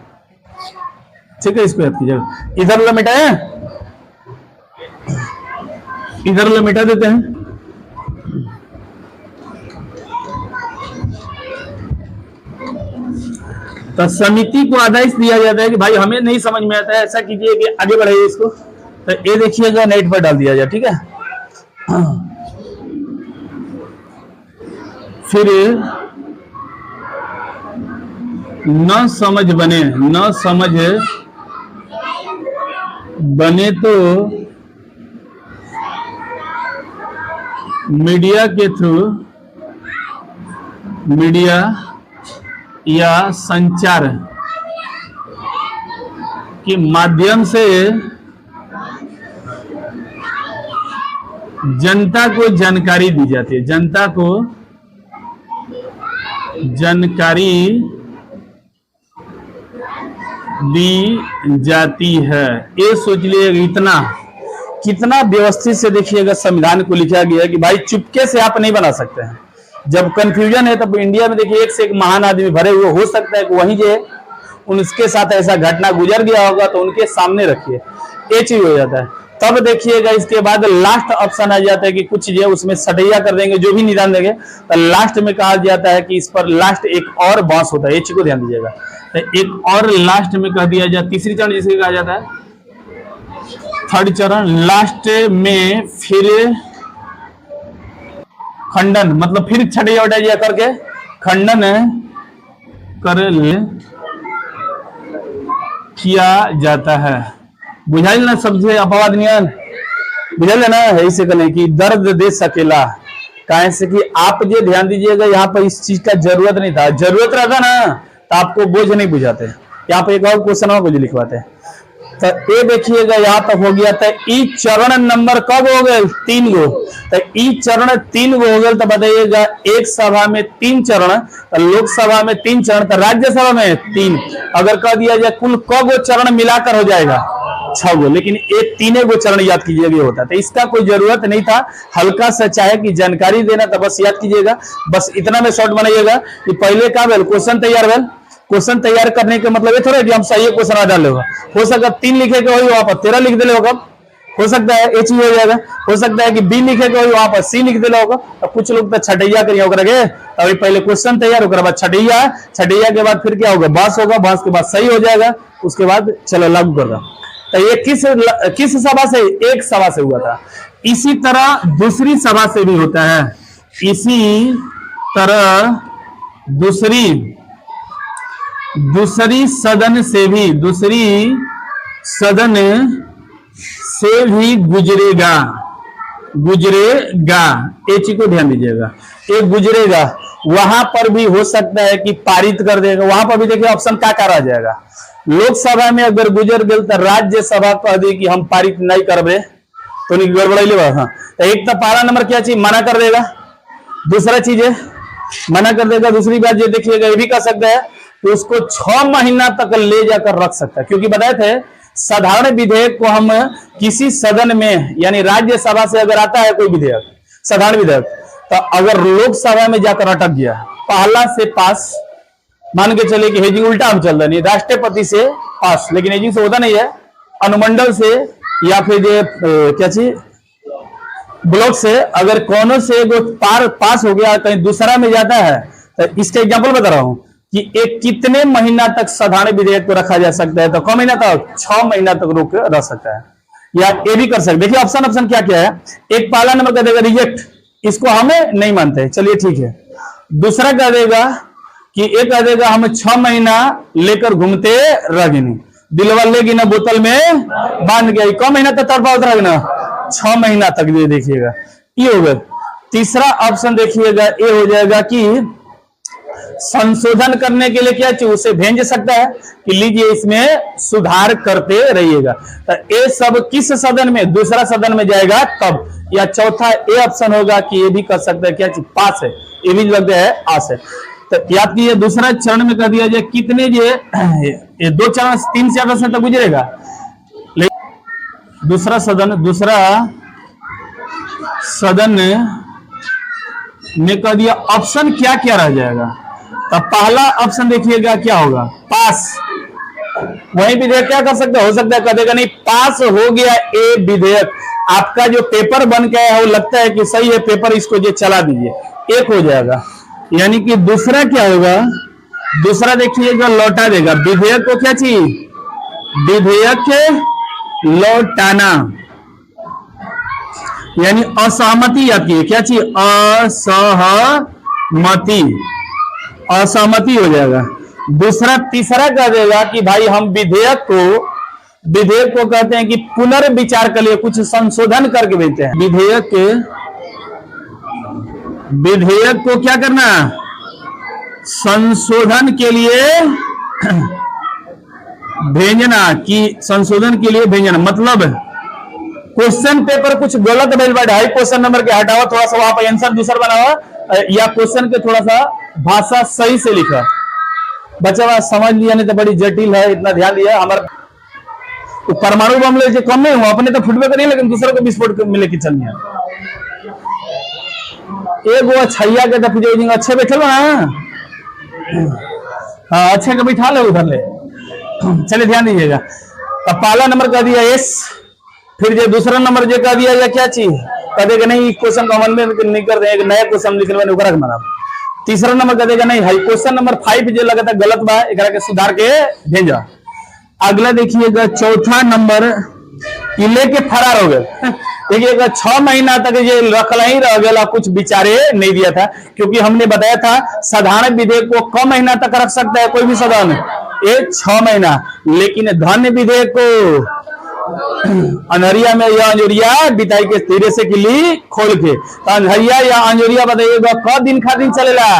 ठीक है, इसको याद कीजिएगा। इधर मिटा देते हैं। तो समिति को आदेश दिया जाता है कि भाई हमें नहीं समझ में आता है, ऐसा कीजिए कि आगे बढ़ाइए इसको। तो ये देखिएगा नेट पर डाल दिया जाए। ठीक है, फिर न समझ बने तो मीडिया के थ्रू, मीडिया या संचार के माध्यम से जनता को जानकारी दी जाती है, जनता को जानकारी दी जाती है। ये सोच लीजिएगा, इतना कितना व्यवस्थित से देखिएगा संविधान को लिखा गया है कि भाई चुपके से आप नहीं बना सकते हैं। जब कंफ्यूजन है तब इंडिया में देखिए एक से एक महान आदमी भरे हुए, हो सकता है कि वहीं जो उनके साथ ऐसा घटना गुजर गया होगा तो उनके सामने रखिए, ये चीज हो जाता है। तब देखिएगा इसके बाद लास्ट ऑप्शन आ जाता है कि कुछ जो है उसमें सटैया कर देंगे, जो भी निदान देंगे, तो लास्ट में कहा जाता है कि इस पर लास्ट एक और बांस होता है, ये चीज को ध्यान दीजिएगा। तो एक और लास्ट में कह दिया जाए, तीसरी चरण जिसे कहा जाता है थर्ड चरण, लास्ट में फिर खंडन, मतलब फिर छटैया वटैया करके खंडन कर किया जाता है। बुझाइल ना सबसे अपवाद नियन, बुझल ना, ऐसे करें कि दर्द दे सकेला, काहे से कि आप जो ध्यान दीजिएगा यहाँ पर इस चीज का जरूरत नहीं था, जरूरत रहता ना तो आपको बोझ नहीं बुझाते। यहाँ पे एक और क्वेश्चन और लिखवाते हैं। तो ये देखिएगा यहाँ तक हो गया था। ई चरण नंबर कब हो गए? 3 गो। तो ई चरण 3 गो हो गए, तो बताइएगा एक सभा में 3 चरण, तो लोकसभा में 3 चरण, तो राज्यसभा में 3। अगर कह दिया जाए कुल क गो चरण मिलाकर हो जाएगा 6 गो, लेकिन एक 3 गो चरण याद कीजिएगा होता, तो इसका कोई जरूरत नहीं था। हल्का सा चाहे कि जानकारी देना तो बस याद कीजिएगा, बस इतना में शॉर्ट बनाइएगा कि पहले का भेल क्वेश्चन तैयार भेल। क्वेश्चन तैयार करने का मतलब ये थोड़ा कि हम सही क्वेश्चन डाल लेगा, हो सकता है 3 लिखे के वहां पर 13 लिख दे होगा, हो सकता है ये चीज हो जाएगा, हो सकता है कि बी लिखे के वहां पर सी लिख दे होगा। तो कुछ लोग तो छटैया करिए होकर अभी पहले क्वेश्चन तैयार होकर बाद छटैया, छटैया के बाद फिर क्या होगा, बांस होगा, बांस के बाद सही हो जाएगा, उसके बाद चलो लागू कर रहा। तो ये किस सभा से? एक सभा से हुआ था। इसी तरह दूसरी सभा से भी होता है, इसी तरह दूसरी सदन से भी गुजरेगा। ये चीज को ध्यान दीजिएगा, ये गुजरेगा, वहां पर भी हो सकता है कि पारित कर देगा। वहां पर भी देखिए ऑप्शन क्या आ जाएगा, लोकसभा में अगर गुजर गए तो राज्यसभा कह दी कि हम पारित नहीं करबे, तो नहीं गड़बड़ाई लेगा। हाँ, तो एक तो पहला नंबर क्या चीज मना कर देगा, दूसरा चीज है मना कर देगा। दूसरी बात ये देखिएगा, ये भी कर सकता है कि उसको 6 महीना तक ले जाकर रख सकता है, क्योंकि बताए थे साधारण विधेयक को हम किसी सदन में, यानी राज्यसभा से अगर आता है कोई विधेयक, साधारण विधेयक, तो अगर लोकसभा में जाकर अटक गया, पहला से पास, मान के चले कि हेजिंग उल्टा हम चल रहे नहीं, राष्ट्रपति से पास, लेकिन हेजिंग से होता नहीं है, अनुमंडल से या फिर क्या चीज ब्लॉक से, अगर कोनो से पास हो गया कहीं दूसरा में जाता है, तो इसका एग्जांपल बता रहा हूं कि एक कितने महीना तक साधारण विधेयक को रखा जा सकता है, तो कम महीना तक 6 महीना तक रोक रह सकता है, या ये भी कर सकते। देखिए ऑप्शन क्या क्या है, एक पहला नंबर कह देगा रिजेक्ट, इसको हमें नहीं मानते, चलिए ठीक है। दूसरा कह देगा कि एक कह देगा हम 6 महीना लेकर घूमते रह, दिलवा लेगी ना बोतल में बांध गया, कम महीना तक तड़पावत रह ना 6 महीना तक, ये देखिएगा ये हो गया। तीसरा ऑप्शन देखिएगा, ये हो जाएगा कि संशोधन करने के लिए क्या चाहिए, उसे भेज सकता है कि लीजिए इसमें सुधार करते रहिएगा। तो ये सब किस सदन में? दूसरा सदन में जाएगा तब। या चौथा ये ऑप्शन होगा कि ये भी कर सकता है क्या चीज, पास है, ये भी लगता है आस है। तो याद कीजिए दूसरा चरण में कर दिया जाए कितने ये 2 चरण 3 चरण से तक गुजरेगा। दूसरा सदन ने कह दिया ऑप्शन क्या क्या रह जाएगा, तो पहला ऑप्शन देखिएगा क्या होगा, पास। वही विधेयक क्या कर सकता है, हो सकता है कह देगा नहीं पास हो गया ये विधेयक, आपका जो पेपर बन के आया है वो लगता है कि सही है पेपर, इसको जो चला दीजिए, एक हो जाएगा। यानी कि दूसरा क्या होगा, दूसरा देखिएगा लौटा देगा विधेयक को, क्या चाहिए, विधेयक लौटाना, यानी असहमति याद कीजिए, क्या चाहिए, असहमति हो जाएगा। तीसरा कह देगा कि भाई हम विधेयक को कहते हैं कि पुनर्विचार के लिए कुछ संशोधन करके भेजते हैं। विधेयक को क्या करना, संशोधन के लिए भेजना, कि संशोधन के लिए भेजना मतलब क्वेश्चन पेपर कुछ गलत भेज बैठा है, क्वेश्चन नंबर के हटाओ, थोड़ा सा वहां पर आंसर दूसरा बनाओ, या क्वेश्चन के थोड़ा सा भाषा सही से लिखा। बच्चा समझ लिया नहीं तो बड़ी जटिल है, इतना ध्यान दिया। हमारा तो परमाणु बम ले कम नहीं हुआ, अपने तो फुटबे करिए लेकिन दूसरों को विस्फोट में लेके चलिए। एगो छैया के तो अच्छे बैठे ना, हाँ अच्छे के बैठा ले उधर ले, चलिए ध्यान दीजिएगा। अब पहला नंबर कह दिया एस, फिर जो दूसरा नंबर जो कह दिया या क्या चीज कह देगा नहीं क्वेश्चन को अमल में नहीं कर दें, एक नया क्वेश्चन लिखने में रख मारा। तीसरा नंबर कह देगा नहीं क्वेश्चन नंबर 5 जो लगा था गलत बा, एक के सुधार के भेजा। अगला देखिएगा चौथा नंबर लेके फरार हो गए। देखिएगा 6 महीना तक ये रखला ही रह गया, कुछ विचारे नहीं दिया था, क्योंकि हमने बताया था साधारण विधेयक को कम महीना तक रख सकता है कोई भी सदन, ये 6 महीना। लेकिन धन्य विधेयक को अनहरिया में या अंजुरिया बिताई के धीरे से किली खोल के, तो अनहरिया या अंजुरिया बताइएगा क दिन खातिर चलेला,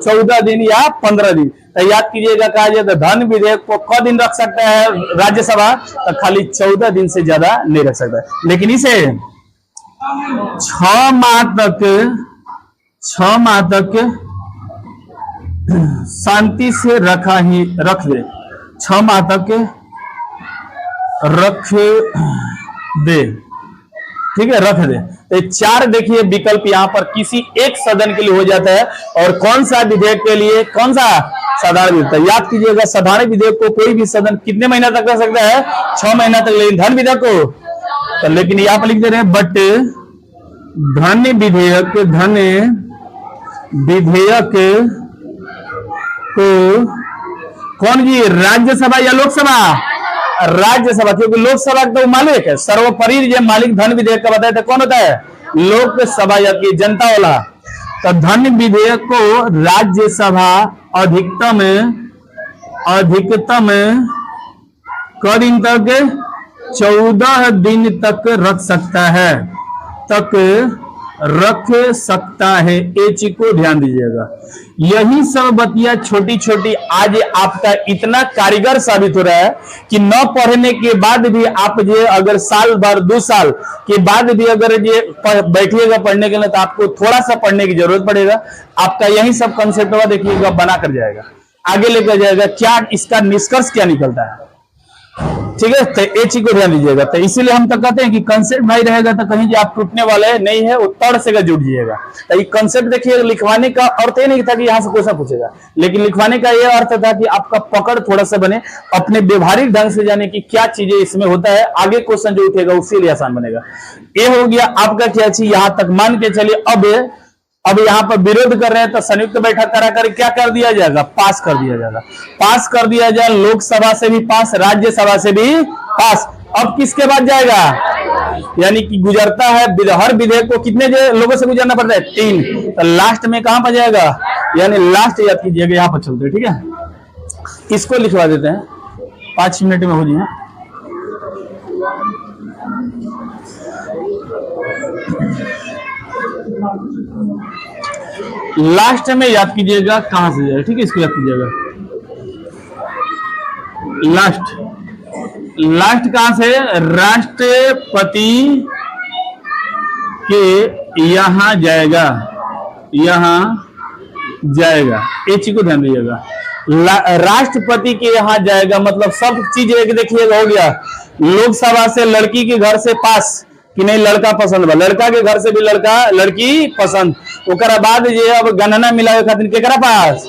14 दिन या 15 दिन। तो याद कीजिएगा कहा जाए तो धन विधेयक को क दिन रख सकता है राज्यसभा, तो खाली 14 दिन से ज्यादा नहीं रख सकता है। लेकिन इसे 6 माह तक शांति से रख दे, 6 माह तक रख दे, ठीक है, रख दे। तो 4 देखिए विकल्प यहाँ पर किसी एक सदन के लिए हो जाता है, और कौन सा विधेयक के लिए, कौन सा साधारण विधेयक। याद कीजिएगा साधारण विधेयक को कोई भी सदन कितने महीना तक रख सकता है, 6 महीना तक। लेकिन धन विधेयक को तो लेकिन यहाँ पर लिख दे रहे हैं बट धन्य विधेयक को कौन जी, राज्यसभा या लोकसभा, राज्यसभा, क्योंकि लोकसभा तो मालिक है, सर्वोपरि जो मालिक धन विधेयक का बताया था कौन होता है, लोकसभा या की जनता वाला। तो धन विधेयक को राज्यसभा अधिकतम क दिन तक 14 दिन तक रख सकता है, ये चीज को ध्यान दीजिएगा। यही सब बतिया छोटी छोटी आज आपका इतना कारीगर साबित हो रहा है कि न पढ़ने के बाद भी आप ये अगर साल भर 2 साल के बाद भी अगर ये बैठिएगा पढ़ने के लिए, तो आपको थोड़ा सा पढ़ने की जरूरत पड़ेगा। आपका यही सब कंसेप्ट हुआ देखिएगा बना कर जाएगा, आगे लेकर जाएगा, क्या इसका निष्कर्ष क्या निकलता है, ठीक है। तो ये चीज को ध्यान दीजिएगा। तो इसीलिए हम तो कहते हैं कि कंसेप्ट भाई रहेगा तो कहीं आप टूटने वाले नहीं है, वो तड़ से जुड़ जाइएगा। तो ये कंसेप्ट देखिए, लिखवाने का अर्थ ये नहीं था कि यहाँ से क्वेश्चन पूछेगा, लेकिन लिखवाने का ये अर्थ था कि आपका पकड़ थोड़ा सा बने, अपने व्यवहारिक ढंग से जाने की क्या चीजें इसमें होता है, आगे क्वेश्चन जो उठेगा उसके लिए आसान बनेगा। ये हो गया आपका क्या चीज, यहाँ तक मान के चलिए। अब यहाँ पर विरोध कर रहे हैं तो संयुक्त बैठक करा कर क्या कर दिया जाएगा, पास कर दिया जाएगा। पास कर दिया जाए, लोकसभा से भी पास, राज्यसभा से भी पास। अब किसके बाद जाएगा, यानी कि गुजरता है हर विधेयक को कितने लोगों से गुजरना पड़ता है, 3। तो लास्ट में कहां पर जाएगा, यानी लास्ट याद कीजिएगा, यहाँ पर चलते हैं, ठीक है। इसको लिखवा देते हैं, 5 मिनट में हो जाए। लास्ट में याद कीजिएगा कहां से जाएगा, ठीक है, इसको याद कीजिएगा। लास्ट कहां से, राष्ट्रपति के यहां जाएगा, ये चीज को ध्यान दीजिएगा। राष्ट्रपति के यहां जाएगा मतलब सब चीज एक देखिएगा हो गया। लोकसभा से लड़की के घर से पास कि नहीं, लड़का पसंद बा, लड़का के घर से भी लड़की पसंद। ओकरा बाद ये अब गणना मिलावे खातिर केकरा पास,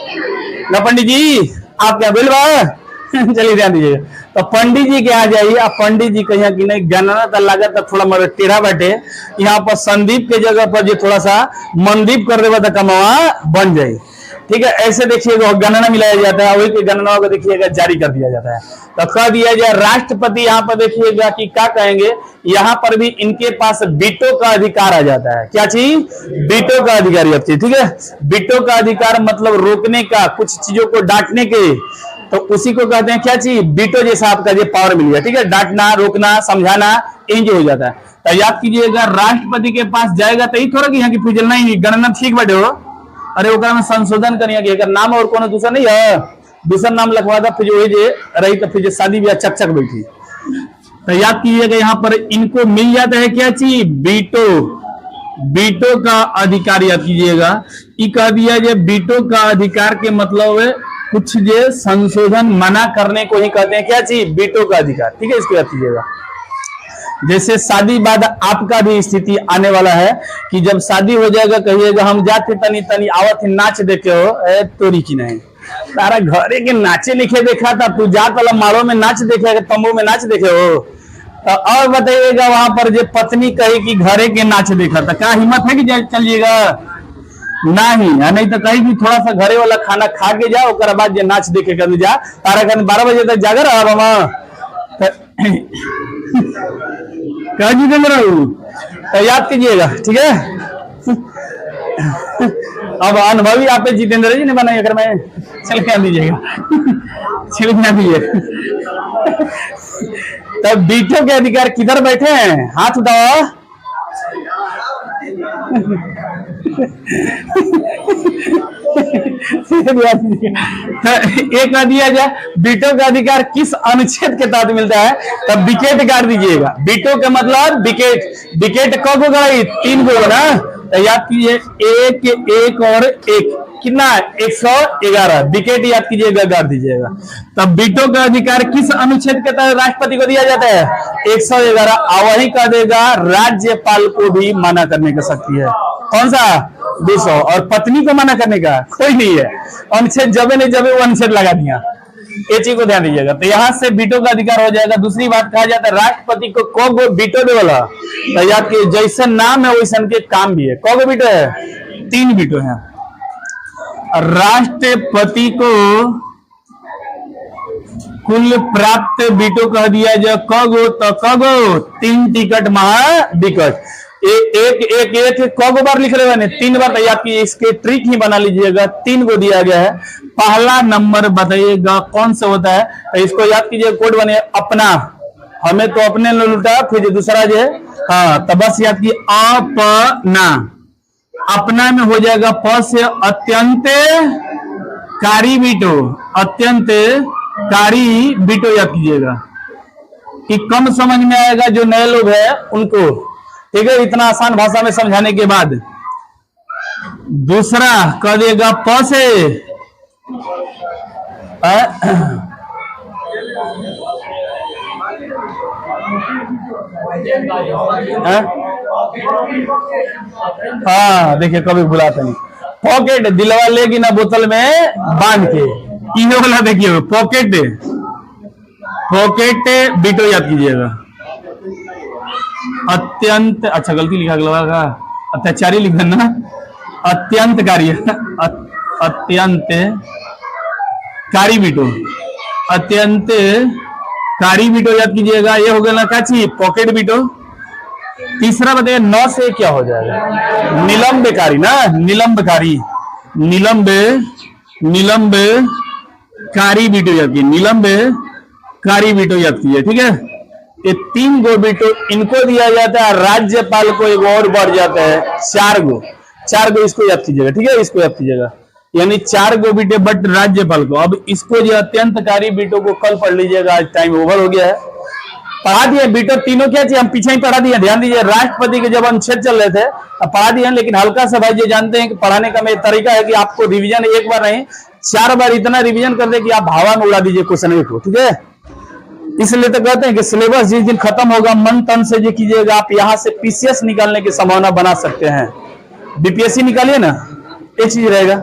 ना पंडित जी आप क्या बिल बा चलिए ध्यान दीजिए। तो पंडित जी के यहाँ जाइए, अब पंडित जी कहीं कि नहीं गणना तो लागत थोड़ा मगर टेढ़ा बैठे, यहाँ पर संदीप के जगह पर जो थोड़ा सा मनदीप कर देगा तो कमावा बन जाए, ठीक है। ऐसे देखिएगा गणना मिलाया जाता है, वही की गणना को देखिएगा जारी कर दिया जाता है। तो कह दिया जाए राष्ट्रपति, यहाँ पर देखिएगा कि क्या कहेंगे, यहाँ पर भी इनके पास वीटो का अधिकार आ जाता है। क्या चीज, वीटो का अधिकार, ठीक है। वीटो का अधिकार मतलब रोकने का, कुछ चीजों को डांटने के, तो उसी को कहते हैं क्या चीज, वीटो जैसा आपका ये पावर मिल गया, ठीक है। डांटना, रोकना, समझाना, यही हो जाता है। तो याद कीजिएगा राष्ट्रपति के पास जाएगा तो थोड़ा कि यहाँ की पूछना ही गणना ठीक बैठे हो, अरे ओकरा में संशोधन करिए कि नाम और कोनो दूसरा नहीं है, दूसरा नाम लिखवा था, फिर वही जे रही तो फिर शादी ब्याह चक बैठी। तो याद कीजिएगा यहाँ पर इनको मिल जाता है क्या चीज, वीटो का अधिकार। याद कीजिएगा कह दिया जाए वीटो का अधिकार के मतलब है कुछ जो संशोधन मना करने को ही कहते हैं क्या चीज, वीटो का अधिकार, ठीक है। इसको याद कीजिएगा। जैसे शादी बाद आपका भी स्थिति आने वाला है कि जब शादी हो जाएगा कहिएगा हम जाते तनी आवत नाच देखे हो, तोरी की नहीं तारा घरे के नाचे लिखे देखा था, तू जात वाला मारो में नाच देखे, तंबू में नाच देखे हो, तो और बताइएगा वहां पर जो पत्नी कही कि घरे के नाच देखा था, क्या हिम्मत है कि चलिएगा? नहीं, नहीं तो कहीं भी थोड़ा सा घरे वाला खाना खा के जाओ, उसके बाद जो नाच देखे कर जा तारा खान 12 बजे तक जागर कह जितेंद्र तो याद कीजिएगा, ठीक है। अब अनुभवी आप जितेंद्र जी ने बनाई, अगर मैं चल क्या दीजिएगा चल क्या दीजिए। तब बीटो के अधिकार किधर बैठे हैं, हाथ उठाओ। एक ना दिया जाए, बीटो का अधिकार किस अनुच्छेद के तहत मिलता है? तब विकेट गाड़ दीजिएगा। बीटो का मतलब विकेट, विकेट कब होगा? 3 गो ना, तो याद कीजिए 1 1 और 1 कितना? 111 विकेट याद कीजिएगा, गाड़ दीजिएगा। तब बीटो का अधिकार किस अनुच्छेद के तहत राष्ट्रपति को दिया जाता है? 111। वही कह देगा राज्यपाल को भी मना करने की शक्ति है। कौन सा? 200। और पत्नी को मना करने का कोई नहीं है। अनुच्छेद जबे नहीं जबे वो अनुच्छेद लगा दिया, ये चीज को ध्यान दीजिएगा। तो यहाँ से बीटो का अधिकार हो जाएगा। दूसरी बात कहा जाता है राष्ट्रपति को कौगो बीटो दे वाला, तो याद कीजिए जैसे नाम है वैसे के काम भी है। कौगो बीटो है? 3 बीटो है। राष्ट्रपति को कुल प्राप्त बीटो कह दिया जाए कगो, तो कगो 3 टिकट महाविकट। एक कगो बार लिख रहे हैं? 3 बार। तो याद कीजिए इसके ट्रिक ही बना लीजिएगा। 3 को दिया गया है। पहला नंबर बताइएगा कौन सा होता है? तो इसको याद कीजिए, कोड बने अपना, हमें तो अपने ने लुटा, फिर दूसरा जो है हाँ, तो बस याद कीजिए अपना। अपना में हो जाएगा प से अत्यंत कारी बीटो, अत्यंत कारी बीटो याद कीजिएगा कि कम समझ में आएगा जो नए लोग हैं उनको, ठीक है, इतना आसान भाषा में समझाने के बाद। दूसरा कह देगा प से हाँ देखिए कभी भुलाता नहीं। पॉकेट दिलवा लेगी ना बोतल में बांध के, इन्हें वाला देखिए पॉकेट, पॉकेट बीटो याद कीजिएगा। अत्यंत, अच्छा गलती लिखा गया, अत्याचारी लिखा ना, अत्यंत कार्य, अत्यंत कारी बीटो, अत्यंत कारी बीटो याद कीजिएगा। ये हो गया ना काची पॉकेट बीटो। तीसरा बताइए 9 से क्या हो जाएगा? निलंबकारी ना, निलंबकारी, निलंब निलंब कारी बीटो याद कीजिए, निलंब कारी बीटो याद कीजिए, ठीक है। ये 3 गो बीटो इनको दिया जाता है, राज्यपाल को एक और बढ़ जाता है 4 गो, 4 गो इसको याद कीजिएगा, ठीक है, इसको याद कीजिएगा, यानी 4 गो बीटे बट राज्यपाल को। अब इसको जो अत्यंतकारी बीटो को कल पढ़ लीजिएगा, आज टाइम ओवर हो गया है। पढ़ा दिए बीटो तीनों क्या चाहिए, हम पीछे ही पढ़ा दिए। ध्यान दीजिए राष्ट्रपति के जब अनुच्छेद चल रहे थे अब पढ़ा दिए, लेकिन हल्का सा भाई ये जानते हैं कि पढ़ाने का मेरा तरीका है कि आपको रिवीजन एक बार नहीं 4 बार इतना रिवीजन कर दे कि आप हवा में उड़ा दीजिए क्वेश्चन को, ठीक है। इसलिए तो कहते हैं कि सिलेबस जिस दिन खत्म होगा मन तन से जो कीजिएगा, आप यहाँ से पीसीएस निकालने की संभावना बना सकते हैं। बीपीएससी निकालिए ना, ये चीज रहेगा।